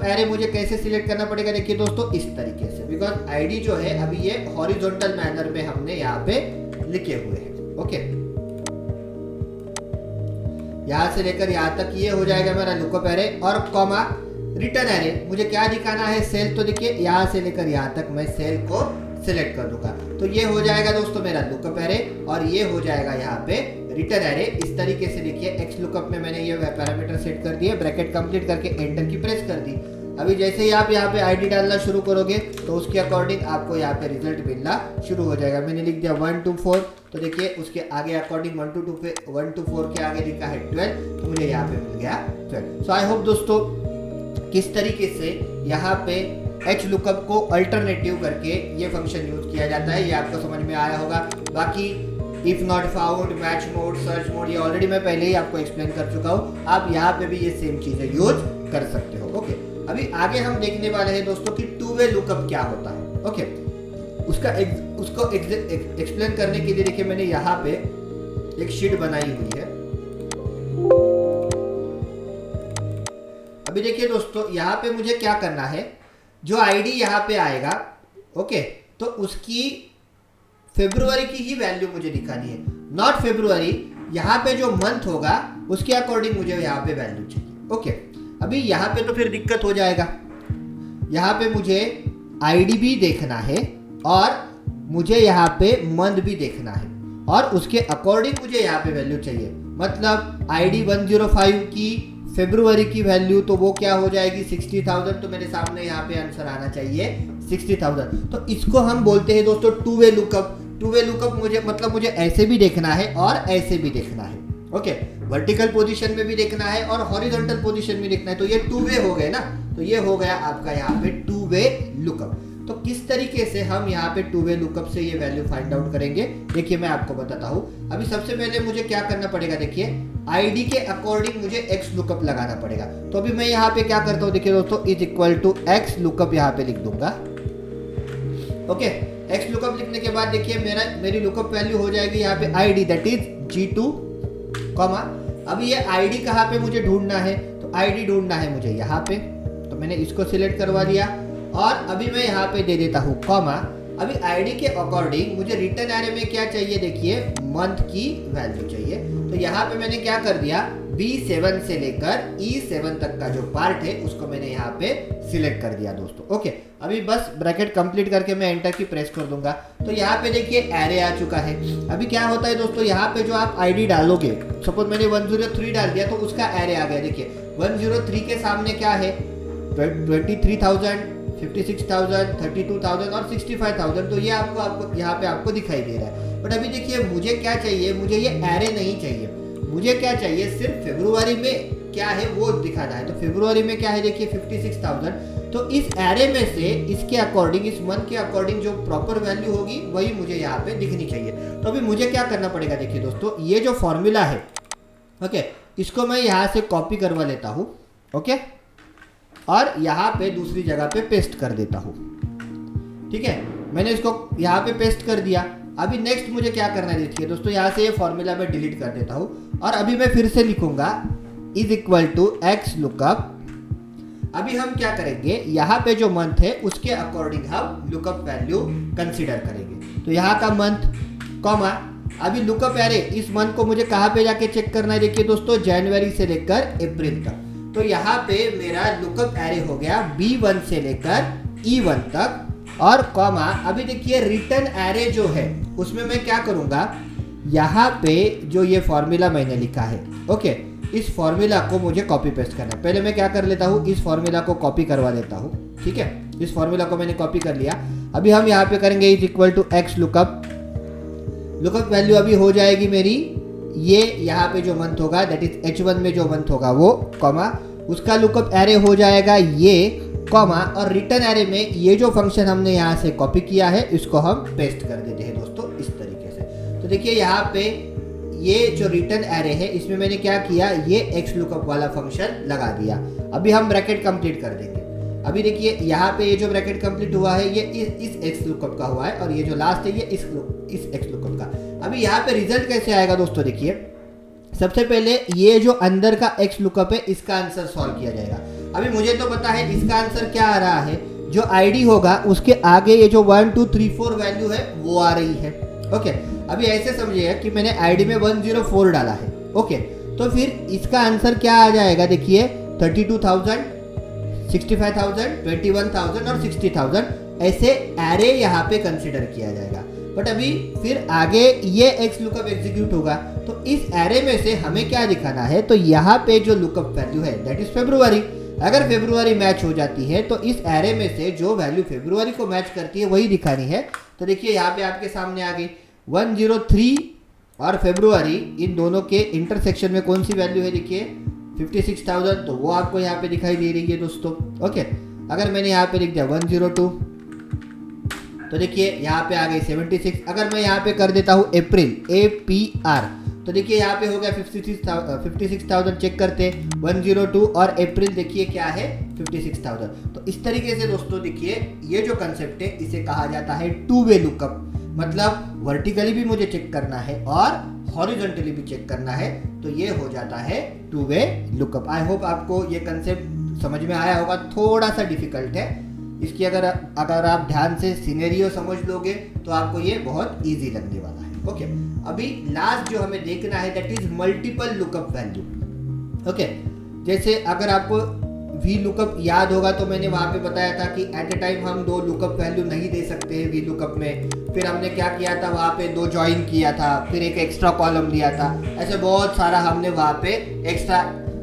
एरे मुझे कैसे सिलेक्ट करना पड़ेगा, देखिए दोस्तों इस तरीके से, बिकॉज आईडी जो है अभी ये हॉरिजॉन्टल मैनर में हमने यहाँ पे लिखे हुए हैं। ओके, यहाँ से लेकर यहाँ तक ये हो जाएगा मेरा लुकअप एरे और कॉमा रिटर्न एरे। मुझे क्या दिखाना है, सेल, तो देखिए यहाँ से लेकर यहाँ तक मैं सेल को सिलेक्ट कर दूंगा, तो ये हो जाएगा दोस्तों मेरा लुकअप एरे और ये हो जाएगा यहाँ पे रिटर्न एरे। इस तरीके से देखिए एक्स लुकअप में मैंने ये पैरामीटर सेट कर दिए, ब्रैकेट कंप्लीट करके एंटर की प्रेस कर दी। अभी जैसे ही आप यहाँ पे आईडी डालना शुरू करोगे तो उसके अकॉर्डिंग आपको यहाँ पे रिजल्ट मिलना शुरू हो जाएगा। मैंने लिख दिया 1 to 4, तो देखिए उसके आगे अकॉर्डिंग 1 to 4 के आगे लिखा है 12, तो मुझे यहाँ पे मिल गया 12। सो आई होप दोस्तों किस तरीके से यहाँ पे एच लुकअप को अल्टरनेटिव करके ये फंक्शन यूज किया जाता है, ये आपको समझ में आया होगा। बाकी if not found, match mode, search mode, ये ऑलरेडी मैं पहले ही आपको एक्सप्लेन कर चुका हूँ। आप यहाँ पे भी ये सेम चीजें यूज कर सकते हो। ओके, अभी आगे हम देखने वाले हैं दोस्तों कि टू वे लुकअप क्या होता है। ओके, उसको एक्सप्लेन करने के लिए देखिए मैंने यहाँ पे एक शीट बनाई हुई है। अभी देखिए दोस्तों यहाँ पे मुझे क्या करना है, जो आईडी यहाँ पे आएगा, ओके, तो उसकी फरवरी की ही वैल्यू मुझे दिखानी है, नॉट फरवरी। यहाँ पे जो मंथ होगा उसके अकॉर्डिंग मुझे यहाँ पे वैल्यू चाहिए। ओके, अभी यहाँ पे तो फिर दिक्कत हो जाएगा, यहाँ पे मुझे आईडी भी देखना है और मुझे यहाँ पे मंथ भी देखना है और उसके अकॉर्डिंग मुझे यहाँ पे वैल्यू चाहिए। मतलब आईडी 105 की फरवरी की वैल्यू तो वो क्या हो जाएगी 60,000, तो मेरे सामने यहाँ पे आंसर आना चाहिए 60,000। तो इसको हम बोलते हैं दोस्तों two way lookup. Two way lookup मुझे मतलब मुझे ऐसे भी देखना है और ऐसे भी देखना है। ओके, वर्टिकल पोजीशन में भी देखना है और हॉरिजॉन्टल पोजीशन में देखना है, तो ये टू वे हो गए ना, तो ये हो गया आपका यहाँ पे टू वे लुकअप। तो किस तरीके से हम यहाँ पे टू वे लुकअप से ये वैल्यू फाइंड आउट करेंगे, देखिए मैं आपको बताता हूँ। अभी सबसे पहले मुझे क्या करना पड़ेगा, देखिए आईडी के अकॉर्डिंग मुझे एक्स लुकअप लगाना पड़ेगा। तो अभी मैं यहाँ पे क्या करता हूँ, देखिए दोस्तों is equal to X lookup यहाँ पे लिख दूंगा। ओके, एक्स लुकअप लिखने के बाद देखिए मेरी लुकअप वैल्यू हो जाएगी यहाँ पे ID that is G2 comma. अभी ये आईडी कहाँ पे मुझे ढूंढना है, तो आईडी ढूंढना है मुझे यहाँ पे, तो मैंने इसको सिलेक्ट करवा दिया और अभी मैं यहाँ पे दे देता हूँ कॉमा। अभी आईडी के अकॉर्डिंग मुझे रिटर्न एरे में क्या चाहिए, देखिए मंथ की वैल्यू चाहिए। तो यहाँ पे मैंने क्या कर दिया, B7 से लेकर E7 तक का जो पार्ट है उसको मैंने यहाँ पे सिलेक्ट कर दिया दोस्तों। ओके, अभी बस ब्रैकेट कंप्लीट करके मैं एंटर की प्रेस कर दूंगा, तो यहाँ पे देखिए एरे आ चुका है। अभी क्या होता है दोस्तों, यहाँ पे जो आप आईडी डालोगे, सपोज मैंने 103 डाल दिया तो उसका एरे आ गया। देखिए 103 के सामने क्या है, 23,000, 56,000, 32,000 और 65,000, तो ये आपको यहाँ पे आपको दिखाई दे रहा है। बट अभी देखिए मुझे क्या चाहिए, मुझे ये एरे नहीं चाहिए, मुझे क्या चाहिए, सिर्फ फरवरी में क्या है वो दिखाना है। तो फरवरी में क्या है देखिए 56,000। तो इस एरे में से इसके अकॉर्डिंग, इस मंथ के अकॉर्डिंग जो प्रॉपर वैल्यू होगी वही मुझे यहाँ पे दिखनी चाहिए। तो अभी मुझे क्या करना पड़ेगा देखिए दोस्तों, ये जो फॉर्मूला है ओके, इसको मैं यहाँ से कॉपी करवा लेता हूँ ओके, और यहाँ पे दूसरी जगह पे पेस्ट कर देता हूँ। ठीक है, मैंने इसको यहाँ पे पेस्ट कर दिया। अभी नेक्स्ट मुझे क्या करना है देखिए दोस्तों, यहाँ से ये फॉर्मूला मैं डिलीट कर देता हूँ और अभी मैं फिर से लिखूंगा is equal to X lookup. अभी हम क्या करेंगे, यहाँ पे जो मंथ है उसके अकॉर्डिंग हम लुकअप वैल्यू कंसीडर करेंगे। तो यहाँ का मंथ कॉमा, अभी लुकअप एरे इस मंथ को मुझे कहाँ पे जाके चेक करना है देखिए दोस्तों, जनवरी से लेकर अप्रैल तक। तो यहाँ पे मेरा लुकअप एरे हो गया B1 से लेकर E1 तक, और कॉमा अभी देखिए रिटर्न एरे जो है उसमें मैं क्या करूंगा, यहाँ पे जो ये फॉर्मूला मैंने लिखा है ओके, इस फॉर्मूला को मुझे कॉपी पेस्ट करना है। पहले मैं क्या कर लेता हूँ, इस फॉर्मूला को कॉपी करवा लेता हूँ। ठीक है, इस फॉर्मूला को मैंने कॉपी कर लिया। अभी हम यहाँ पे करेंगे is equal to X lookup. Lookup value अभी हो जाएगी मेरी, ये यहाँ पे जो मंथ होगा दैट इज H1 में जो मंथ होगा वो, कॉमा उसका लुकअप एरे हो जाएगा ये, कॉमा और रिटर्न एरे में ये जो फंक्शन हमने यहाँ से कॉपी किया है इसको हम पेस्ट कर देते हैं दोस्तों इस तरीके से। तो देखिए यहाँ पे ये जो रिटर्न एरे है इसमें मैंने क्या किया, ये एक्स लुकअप वाला फंक्शन लगा दिया। अभी हम ब्रैकेट कंप्लीट कर देंगे। अभी देखिए यहाँ पे ये जो ब्रैकेट कंप्लीट हुआ है ये इस एक्स लुकअप का हुआ है, और ये जो लास्ट है ये इस एक्स लुकअप का। अभी यहाँ पे रिजल्ट कैसे आएगा दोस्तों, देखिए सबसे पहले ये जो अंदर का एक्स लुकअप है इसका आंसर सॉल्व किया जाएगा। अभी मुझे तो पता है इसका आंसर क्या आ रहा है, जो आईडी होगा उसके आगे ये जो 1 2 3 4 वैल्यू है वो आ रही है ओके। अभी ऐसे समझिए कि मैंने आईडी में 104 डाला है ओके, तो फिर इसका आंसर क्या आ जाएगा देखिए 32,000, 65,000, 21,000 और 60,000, ऐसे एरे यहाँ पे कंसिडर किया जाएगा। बट अभी फिर आगे ये एक्स लुकअप एग्जीक्यूट होगा, तो इस एरे में से हमें क्या दिखाना है, तो यहाँ पे जो लुकअप वैल्यू है दैट इज फरवरी। अगर फरवरी मैच हो जाती है तो इस एरे में से जो वैल्यू फरवरी को मैच करती है वही दिखानी है। तो देखिए यहाँ पे आपके सामने आ गई 103 और फरवरी, इन दोनों के इंटरसेक्शन में कौन सी वैल्यू है देखिए 56,000, तो वो आपको यहाँ पे दिखाई दे रही है दोस्तों ओके। अगर मैंने यहाँ पे लिख दिया 102, तो देखिए यहाँ पे आ गई 76। अगर मैं यहाँ पे कर देता हूँ अप्रैल APR, तो देखिए यहाँ पे हो गया 56,000। चेक करते 102 और अप्रैल देखिए क्या है 56,000। तो इस तरीके से दोस्तों देखिए ये जो कंसेप्ट है इसे कहा जाता है टू वे लुकअप, मतलब वर्टिकली भी मुझे चेक करना है और हॉरिजॉन्टली भी चेक करना है, तो ये हो जाता है two way lookup. I hope आपको ये कंसेप्ट समझ में आया होगा। थोड़ा सा डिफिकल्ट है, इसकी अगर आप ध्यान से सिनेरियो समझ लोगे तो आपको ये बहुत इजी लगने वाला है ओके। अभी लास्ट जो हमें देखना है that is multiple lookup value okay. जैसे अगर आपको वी लुकअप याद होगा तो मैंने वहाँ पे बताया था कि एट ए टाइम हम 2 लुकअप वैल्यू नहीं दे सकते हैं वी लुकअप में। फिर हमने क्या किया था, वहाँ पे 2 ज्वाइन किया था, फिर एक एक्स्ट्रा कॉलम दिया था, ऐसे बहुत सारा हमने वहाँ पे एक्स्ट्रा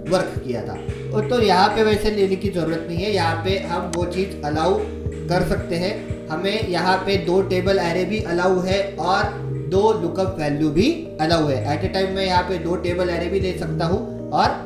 वर्क किया था। तो यहाँ पे वैसे लेने की ज़रूरत नहीं है, यहाँ पे हम वो चीज़ अलाउ कर सकते हैं। हमें यहाँ पे 2 टेबल एरे भी अलाउ है और 2 लुकअप वैल्यू भी अलाउ है। एट ए टाइम मैं यहाँ पे 2 टेबल एरे भी ले सकता हूँ और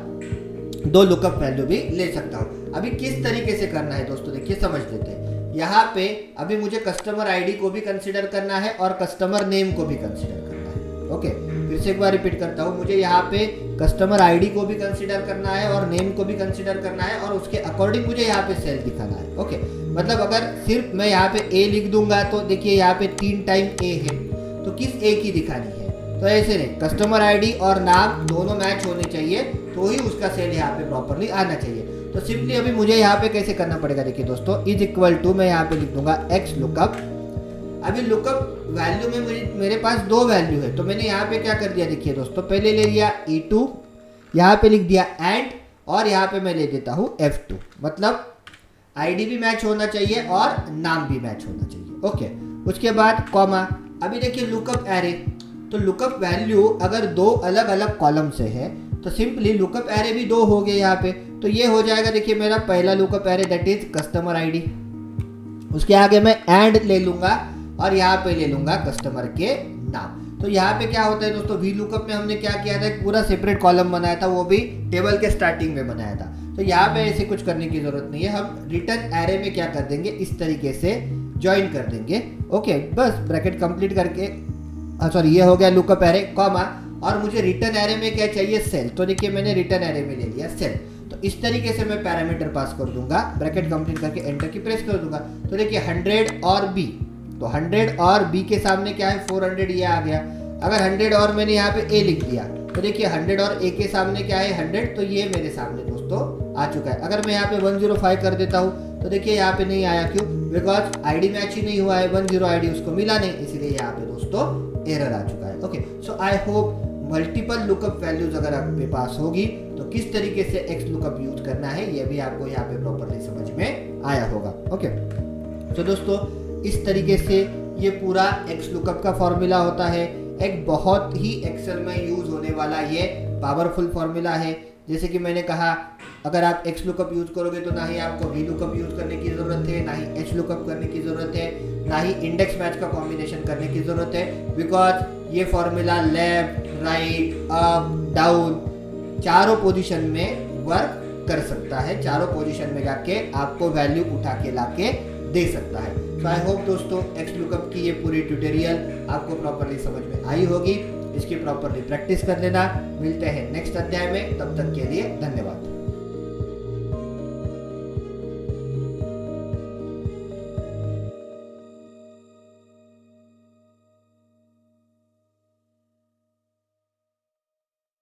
2 लुकअप वैल्यू भी ले सकता हूँ। अभी किस तरीके से करना है दोस्तों देखिए समझ लेते हैं। यहाँ पे अभी मुझे कस्टमर आईडी को भी कंसीडर करना है और कस्टमर नेम को भी कंसीडर करना है ओके। फिर से एक बार रिपीट करता हूँ, मुझे यहाँ पे कस्टमर आईडी को भी कंसीडर करना है और नेम को भी कंसीडर करना है, और उसके अकॉर्डिंग मुझे यहाँ पे सेल दिखाना है ओके। मतलब अगर सिर्फ मैं यहाँ पे ए लिख दूंगा तो देखिए यहाँ पे 3 टाइम ए है, तो किस ए की दिखानी है, तो ऐसे नहीं, कस्टमर आईडी और नाम दोनों मैच होने चाहिए तो ही उसका सेल यहाँ पे प्रॉपरली आना चाहिए। तो सिंपली अभी मुझे यहाँ पे कैसे करना पड़ेगा देखिए दोस्तों, इज इक्वल टू मैं यहाँ पे लिख दूंगा एक्स लुकअप। अभी लुकअप वैल्यू में मेरे पास 2 वैल्यू है, तो मैंने यहाँ पे क्या कर दिया देखिए दोस्तों, पहले ले लिया E2, यहाँ पे लिख दिया एंड, और यहाँ पे मैं ले देता हूँ F2, मतलब आईडी भी मैच होना चाहिए और नाम भी मैच होना चाहिए ओके। उसके बाद कॉमा, अभी देखिए लुकअप एरे, तो लुकअप वैल्यू अगर 2 अलग अलग कॉलम से है तो सिंपली लुकअप एरे भी 2 हो गए यहाँ पे, तो ये हो जाएगा देखिए मेरा पहला lookup array that is customer ID. उसके आगे मैं एंड ले लूंगा और यहाँ पे ले लूंगा कस्टमर के नाम। तो यहाँ पे क्या होता है दोस्तों, वी लुकअप में हमने क्या किया था, एक पूरा सेपरेट कॉलम बनाया था, वो भी टेबल के स्टार्टिंग में बनाया था। तो यहाँ पे ऐसे कुछ करने की जरूरत नहीं है, हम रिटर्न एरे में क्या कर देंगे, इस तरीके से ज्वाइन कर देंगे। ओके, बस ब्रैकेट कंप्लीट करके, सॉरी ये हो गया लुकअप एरे कॉमा, और मुझे रिटर्न एरे में क्या चाहिए, सेल। तो देखिए मैंने रिटर्न एरे में ले लिया सेल। तो इस तरीके से मैं पैरामीटर पास कर दूंगा, ब्रैकेट कंप्लीट करके एंटर की प्रेस कर दूंगा। तो देखिए 100 और बी, तो 100 और बी के सामने क्या है, 400, ये आ गया। अगर 100 और मैंने यहाँ पे ए लिख दिया, तो देखिए 100 और ए के सामने क्या है, 100, तो ये मेरे सामने दोस्तों आ चुका है। अगर मैं यहाँ पे 105 कर देता हूँ, तो देखिए यहाँ पे नहीं आया, क्यों, बिकॉज आईडी मैच ही नहीं हुआ है, 10 आईडी उसको मिला नहीं, इसलिए यहाँ पे दोस्तों एरर आ चुका है। Okay, so I hope multiple lookup values अगर आपके पास होगी तो किस तरीके से एक्स लुकअप यूज करना है, ये भी आपको यहाँ पे प्रॉपर्ली समझ में आया होगा। ओके, तो दोस्तों इस तरीके से ये पूरा एक्स लुकअप का फॉर्मूला होता है। एक बहुत ही एक्सेल में यूज होने वाला ये पावरफुल फॉर्मूला है। जैसे कि मैंने कहा, अगर आप एक्स लुकअप यूज करोगे तो ना ही आपको वी लुकअप यूज करने की जरूरत है, ना ही एच लुकअप करने की जरूरत है, ना ही इंडेक्स मैच का कॉम्बिनेशन करने की जरूरत है, बिकॉज ये formula left, right, up, down चारों पोजीशन में वर्क कर सकता है। चारों पोजीशन में जाके आपको वैल्यू उठा के लाके दे सकता है। तो आई होप दोस्तों एक्स लुकअप की ये पूरी ट्यूटोरियल आपको प्रॉपर्ली समझ में आई होगी। इसकी प्रॉपर्ली प्रैक्टिस कर लेना। मिलते हैं नेक्स्ट अध्याय में, तब तक के लिए धन्यवाद।